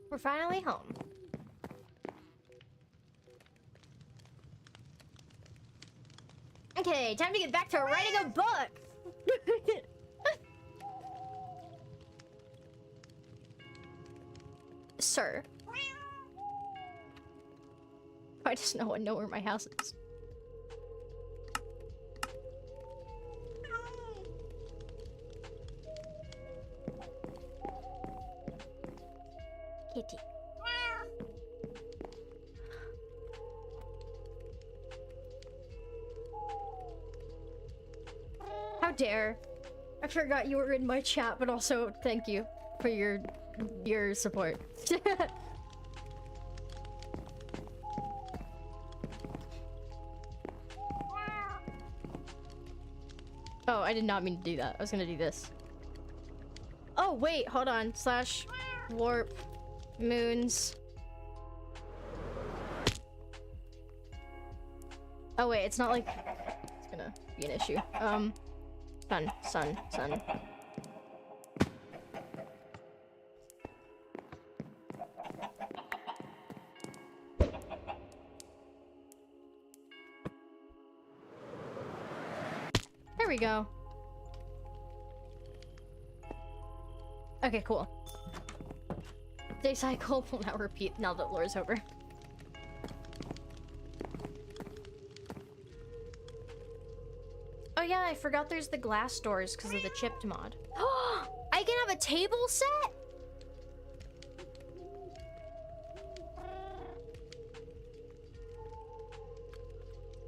We're finally home. Okay, time to get back to writing a book! Sir. Why does no one know where my house is? Kitty. How dare. I forgot you were in my chat, but also thank you for your support. Oh, I did not mean to do that. I was gonna do this. Oh, wait, hold on. Slash warp moons. Oh, wait, it's not like it's gonna be an issue. Sun. There we go. Okay, cool. Day cycle will now repeat now that lore's over. Oh yeah, I forgot there's the glass doors because of the chipped mod. I can have a table set?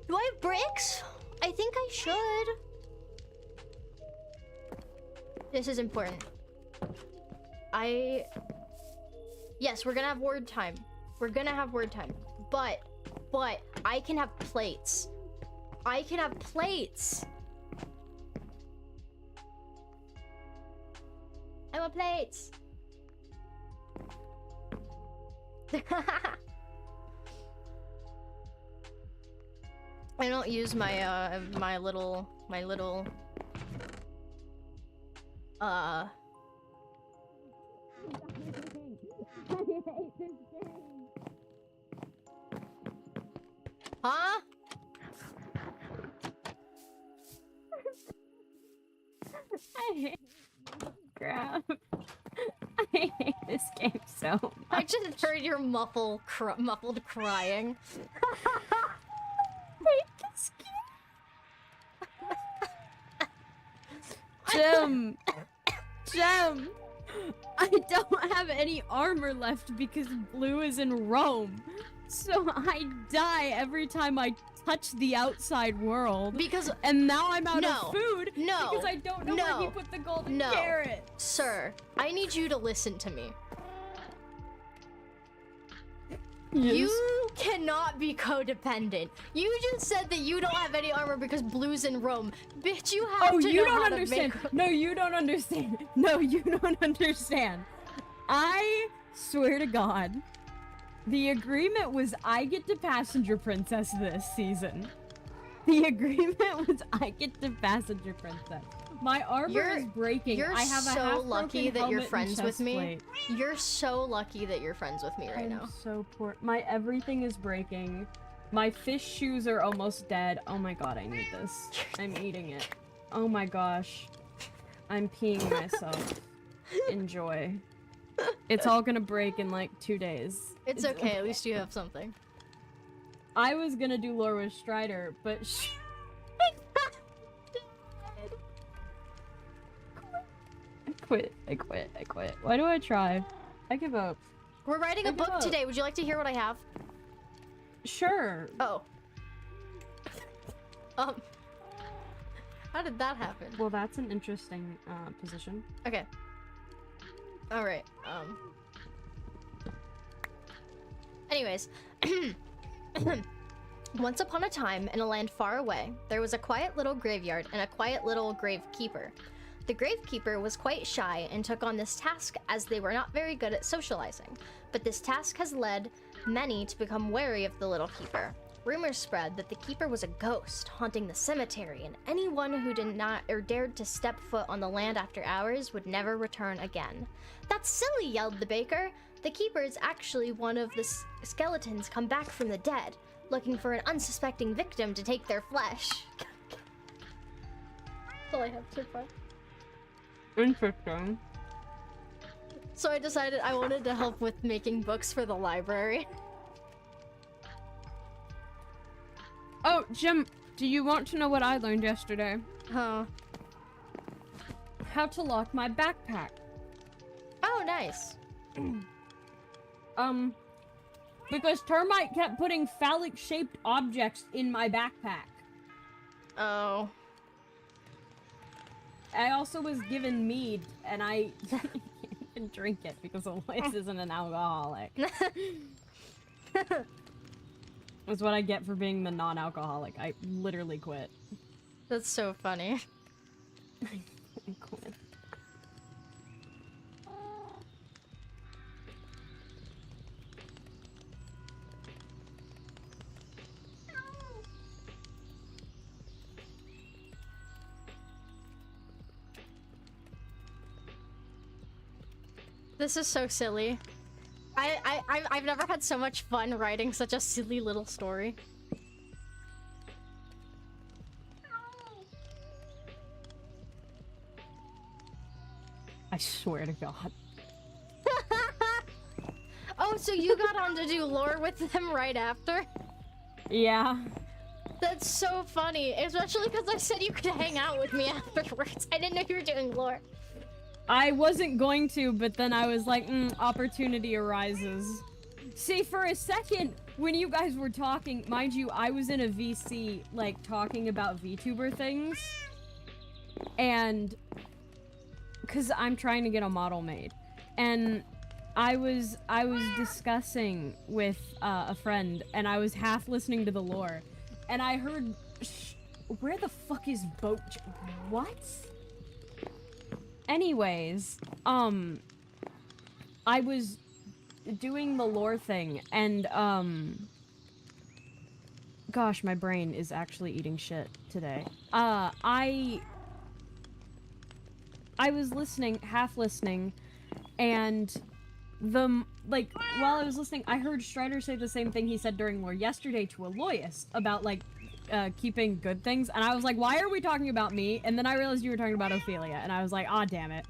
Do I have bricks? I think I should. This is important. Yes, we're gonna have word time. We're gonna have word time. But I can have plates. I can have plates. I want plates. I don't use my my little Huh? I hate crap. I hate this game so much. I just heard your muffled crying. I hate this game. Gem! I don't have any armor left because Blue is in Rome. So I die every time I touch the outside world. And now I'm out of food because I don't know where he put the golden carrot. Sir, I need you to listen to me. Yes. You cannot be codependent. You just said that you don't have any armor because Blue's in Rome. Bitch, you have to you know don't how understand. to make... No, you don't understand. No, you don't understand. I swear to God, the agreement was I get to passenger princess this season. The agreement was I get to passenger princess. My armor is breaking. You're I have a so half-broken lucky that you're helmet and friends with chest me. plate. You're so lucky that you're friends with me right I'm now. so poor. My everything is breaking. My fish shoes are almost dead. Oh my god, I need this. I'm eating it. Oh my gosh. I'm peeing myself. Enjoy. It's all gonna break in like 2 days. It's okay, at least you have something. I was gonna do lore with Strider, but I quit. Why do I try? I give up. We're writing a book today. Would you like to hear what I have? Sure. Oh. How did that happen? Well, that's an interesting position. Okay. Alright, anyways. Once upon a time, in a land far away, there was a quiet little graveyard and a quiet little gravekeeper. The gravekeeper was quite shy and took on this task as they were not very good at socializing, but this task has led many to become wary of the little keeper. Rumors spread that the keeper was a ghost haunting the cemetery, and anyone who did not or dared to step foot on the land after hours would never return again. "That's silly," yelled the baker. "The keeper is actually one of the skeletons come back from the dead, looking for an unsuspecting victim to take their flesh." That's all I have so far. Interesting. So I decided I wanted to help with making books for the library. Oh, Jim, do you want to know what I learned yesterday? Huh. How to lock my backpack. Oh, nice. Because Termite kept putting phallic-shaped objects in my backpack. Oh. I also was given mead, and I didn't drink it because Alois isn't an alcoholic. That's what I get for being the non-alcoholic. I literally quit. That's so funny. I quit. This is so silly. I've never had so much fun writing such a silly little story. I swear to God. Oh, so you got on to do lore with them right after? Yeah. That's so funny, especially because I said you could hang out with me afterwards. I didn't know you were doing lore. I wasn't going to, but then I was like, opportunity arises. See, for a second, when you guys were talking, mind you, I was in a VC, like, talking about VTuber things. And... because I'm trying to get a model made. And I was discussing with a friend, and I was half listening to the lore. And I heard... where the fuck is boat... what? Anyways, I was doing the lore thing, and, gosh, my brain is actually eating shit today. I was listening, half listening, and while I was listening, I heard Strider say the same thing he said during lore yesterday to Alois about, like, keeping good things, and I was like, why are we talking about me? And then I realized you were talking about Ophelia, and I was like, ah, damn it.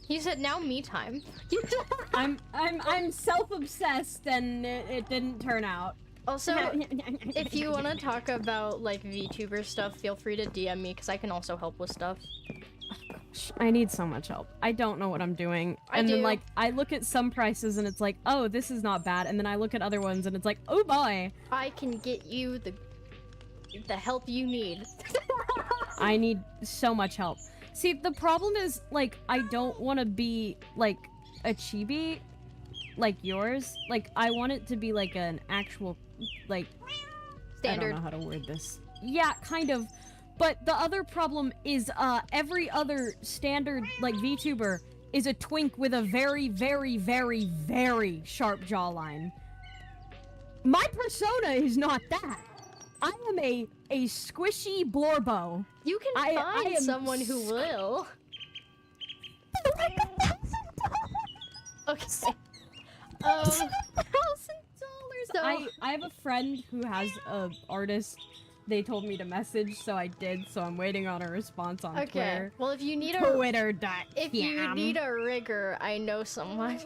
He said, now me time. I'm self-obsessed, and it didn't turn out. Also, if you want to talk about, like, VTuber stuff, feel free to DM me, because I can also help with stuff. I need so much help. I don't know what I'm doing. And then, like, I look at some prices, and it's like, oh, this is not bad, and then I look at other ones, and it's like, oh boy. I can get you the help you need. I need so much help. See, the problem is, like, I don't want to be, like, a chibi, like yours. Like, I want it to be, like, an actual, like... standard. I don't know how to word this. Yeah, kind of. But the other problem is, every other standard, like, VTuber is a twink with a very, very, very, very sharp jawline. My persona is not that. I am a squishy Blorbo. You can I find am someone who will. Like $1,000. Okay. $1,000. So- I have a friend who has a artist. They told me to message, so I did. So I'm waiting on a response on Okay. Twitter. Well, if you need a Twitter.com. rigger, I know someone.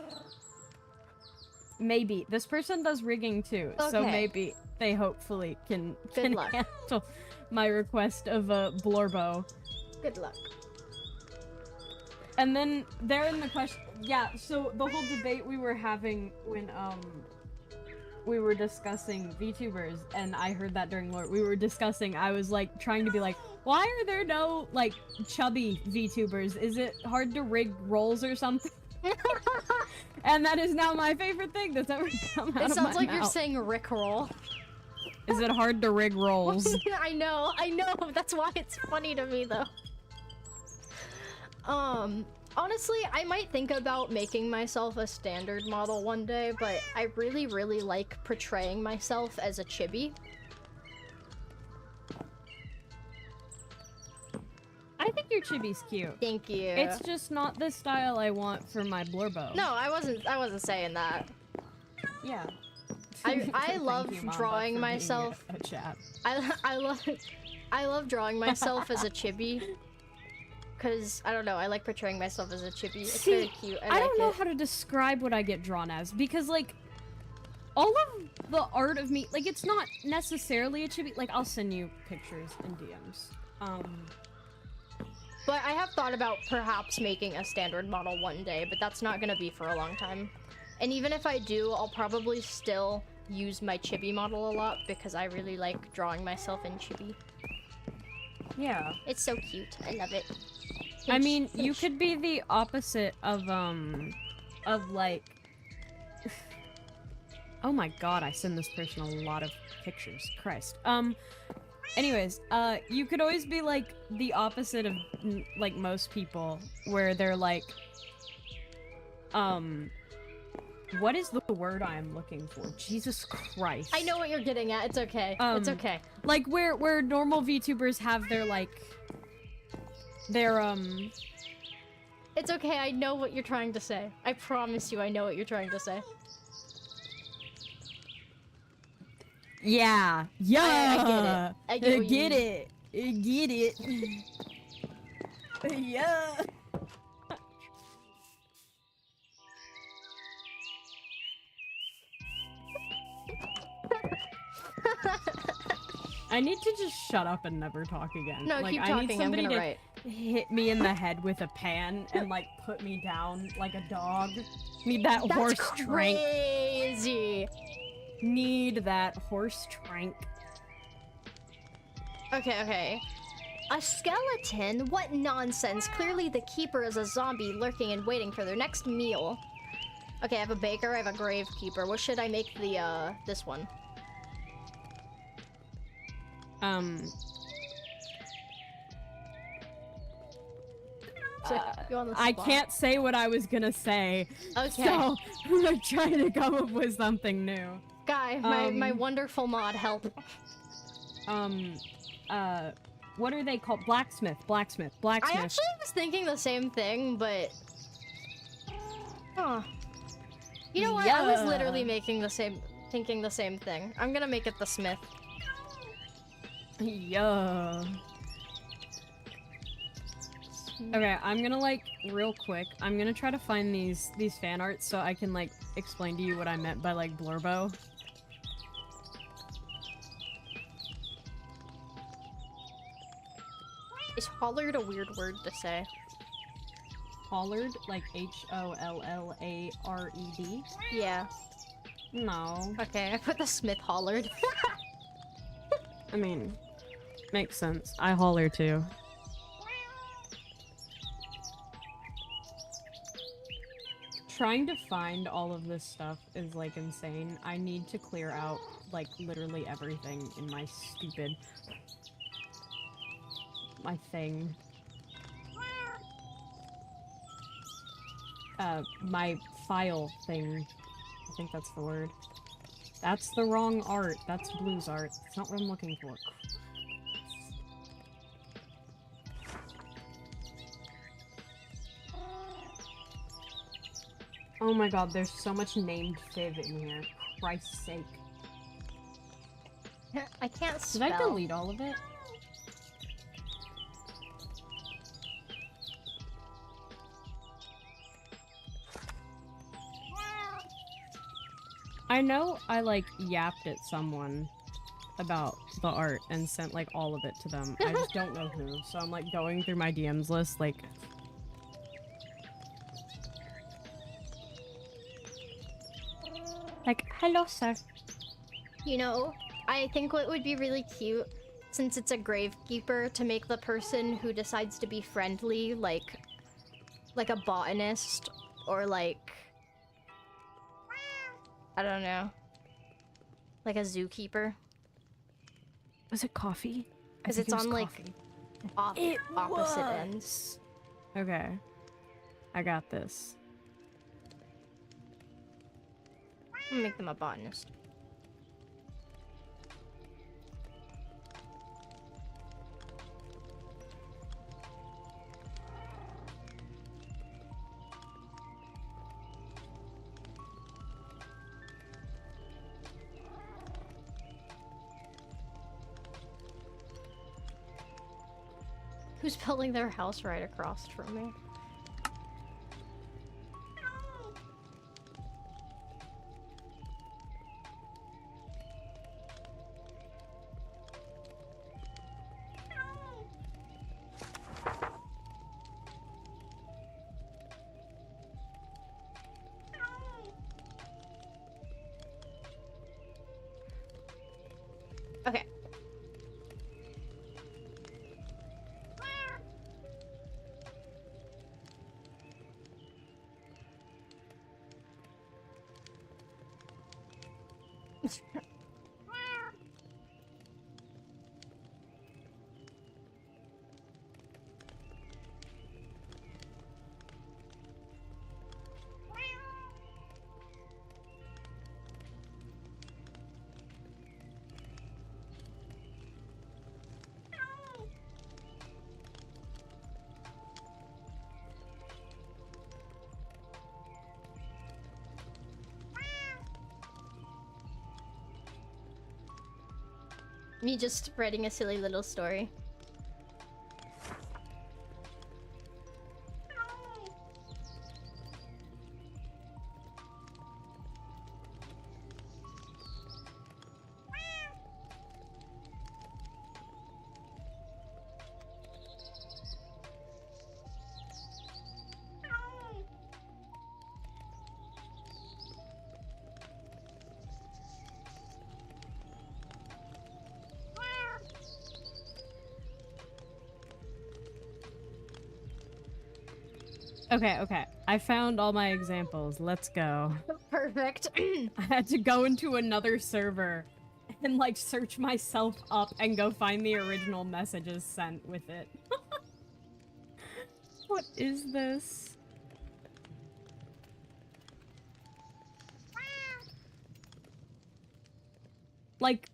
Maybe this person does rigging too, so Okay. maybe they hopefully can Good luck. handle my request of a Blorbo. Good luck. And then there in the question, yeah. So the whole debate we were having when we were discussing VTubers, and I heard that during lore. We were discussing. I was like trying to be like, why are there no like chubby VTubers? Is it hard to rig roles or something? And that is now my favorite thing that's ever come out of my mouth. It sounds like you're saying Rickroll. Is it hard to rig roles? I know. That's why it's funny to me, though. Honestly, I might think about making myself a standard model one day, but I really, really like portraying myself as a chibi. I think your chibi's cute. Thank you. It's just not the style I want for my Blorbo. No, I wasn't saying that. Yeah. I Thank love you, Mom, drawing for being myself. a chat. I love drawing myself as a chibi. Cause I don't know, I like portraying myself as a chibi. It's See, very cute. I don't know it. how to describe what I get drawn as because like all of the art of me, like it's not necessarily a chibi. Like I'll send you pictures and DMs. But I have thought about perhaps making a standard model one day, but that's not gonna be for a long time. And even if I do, I'll probably still use my chibi model a lot because I really like drawing myself in chibi. Yeah. It's so cute. I love it. I mean, Pinch, you pinch. could be the opposite of like. Oh my god, I send this person a lot of pictures. Christ. Anyways, you could always be like the opposite of like most people, where they're like, what is the word I'm looking for? Jesus Christ. I know what you're getting at. It's okay. It's okay. Like where normal VTubers have their like, their It's okay. I know what you're trying to say. I promise you, I know what you're trying to say. yeah, yeah. I get what you get mean. it. Get it. Yeah. I need to just shut up and never talk again. No, like, keep I talking. need I'm somebody gonna to write. hit me in the head with a pan and like put me down like a dog. Need that That's horse trank. crazy. Need that horse trank. Okay. A skeleton? What nonsense. Clearly the keeper is a zombie lurking and waiting for their next meal. Okay, I have a baker, I have a gravekeeper. What should I make the, this one? You on the I spot. can't say what I was gonna say. Okay. So, I'm trying to come up with something new. Guy, my wonderful mod, help. What are they called? Blacksmith. I actually was thinking the same thing, but... Huh. You know what? I was literally thinking the same thing. I'm gonna make it the smith. Yeah. Okay, I'm gonna like real quick. I'm gonna try to find these fan arts so I can like explain to you what I meant by like Blorbo. Is hollered a weird word to say? Hollard, like Hollared? Yeah. No. Okay, I put the smith hollered. I mean, makes sense. I holler too. Trying to find all of this stuff is like insane. I need to clear out like literally everything in my stupid thing. My file thing. I think that's the word. That's the wrong art. That's Blue's art. That's not what I'm looking for. Oh my god, there's so much named Fiv in here. Christ's sake. I can't spell. Did I delete all of it? I know I, like, yapped at someone about the art and sent, like, all of it to them. I just don't know who. So I'm, like, going through my DMs list, like... Like, hello, sir. You know, I think what would be really cute, since it's a gravekeeper, to make the person who decides to be friendly, like a botanist, or like, I don't know, like a zookeeper. Was it coffee? Because it's on, like, opposite ends. Okay. I got this. I'm gonna make them a botanist. Who's building their house right across from me? Okay. Me just writing a silly little story. Okay. I found all my examples. Let's go. Perfect. I had to go into another server and, like, search myself up and go find the original messages sent with it. What is this? Like,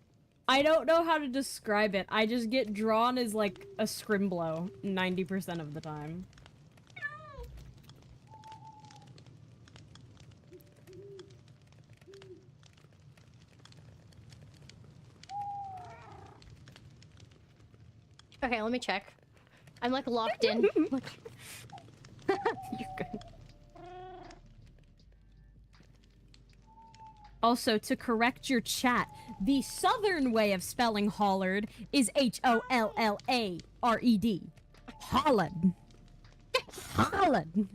I don't know how to describe it. I just get drawn as, like, a scrimblow 90% of the time. Okay, let me check. I'm like locked in. You're good. Also, to correct your chat, the southern way of spelling Hollard is Hollared. Holland. Holland.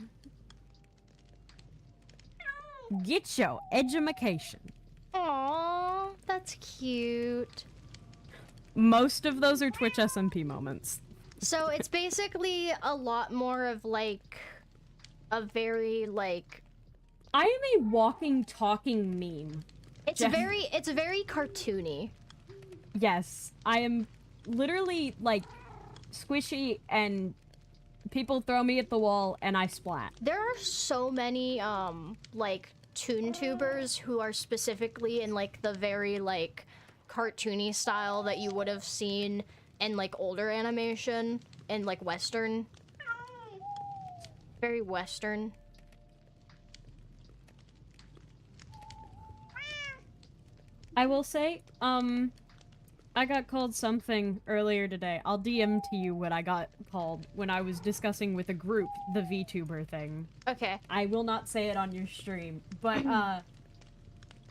Get your edumacation. Aww, that's cute. Most of those are Twitch SMP moments. So it's basically a lot more of like a very like I am a walking, talking meme. it's very cartoony. Yes, I am literally like squishy and people throw me at the wall and I splat. There are so many like tubers who are specifically in like the very like cartoony style that you would have seen in like older animation and like Western. Very Western. I will say, I got called something earlier today. I'll DM to you what I got called when I was discussing with a group the VTuber thing. Okay. I will not say it on your stream, but,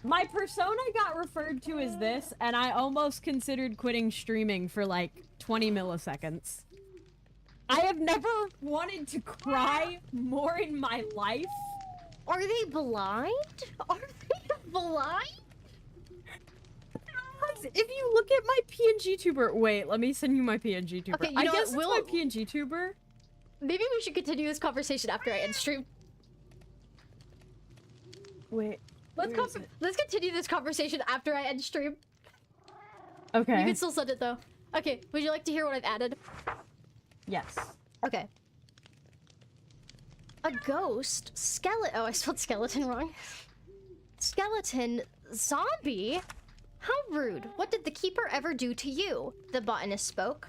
my persona got referred to as this, and I almost considered quitting streaming for, like, 20 milliseconds. I have never wanted to cry more in my life. Are they blind? Are they blind? If you look at my PNG tuber, wait, let me send you my PNG tuber. Okay, you I know guess what, it's my PNG tuber. Maybe we should continue this conversation after I end stream. Wait, Let's continue this conversation after I end stream. okay. You can still send it though. Okay, would you like to hear what I've added? Yes. Okay. A ghost skeleton. Oh, I spelled skeleton wrong. Skeleton zombie? How rude. What did the keeper ever do to you? The botanist spoke.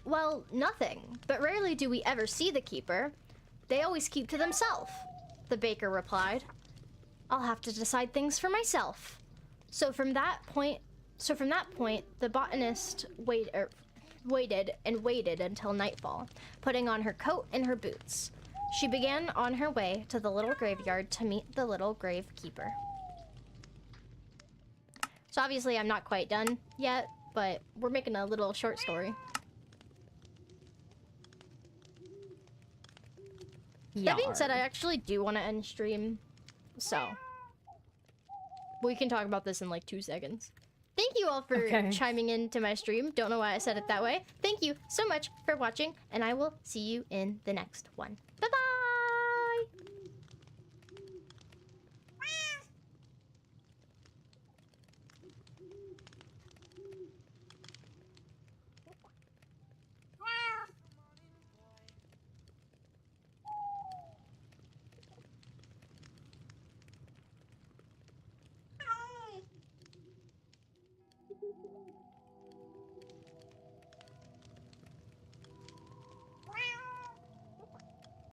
Well, nothing. But rarely do we ever see the keeper. They always keep to themselves, the baker replied. I'll have to decide things for myself. So from that point, the botanist waited until nightfall, putting on her coat and her boots. She began on her way to the little graveyard to meet the little gravekeeper. So obviously I'm not quite done yet, but we're making a little short story. That being said, I actually do want to end stream, so we can talk about this in like 2 seconds. Thank you all for chiming into my stream. Don't know why I said it that way. Thank you so much for watching, and I will see you in the next one. Bye-bye!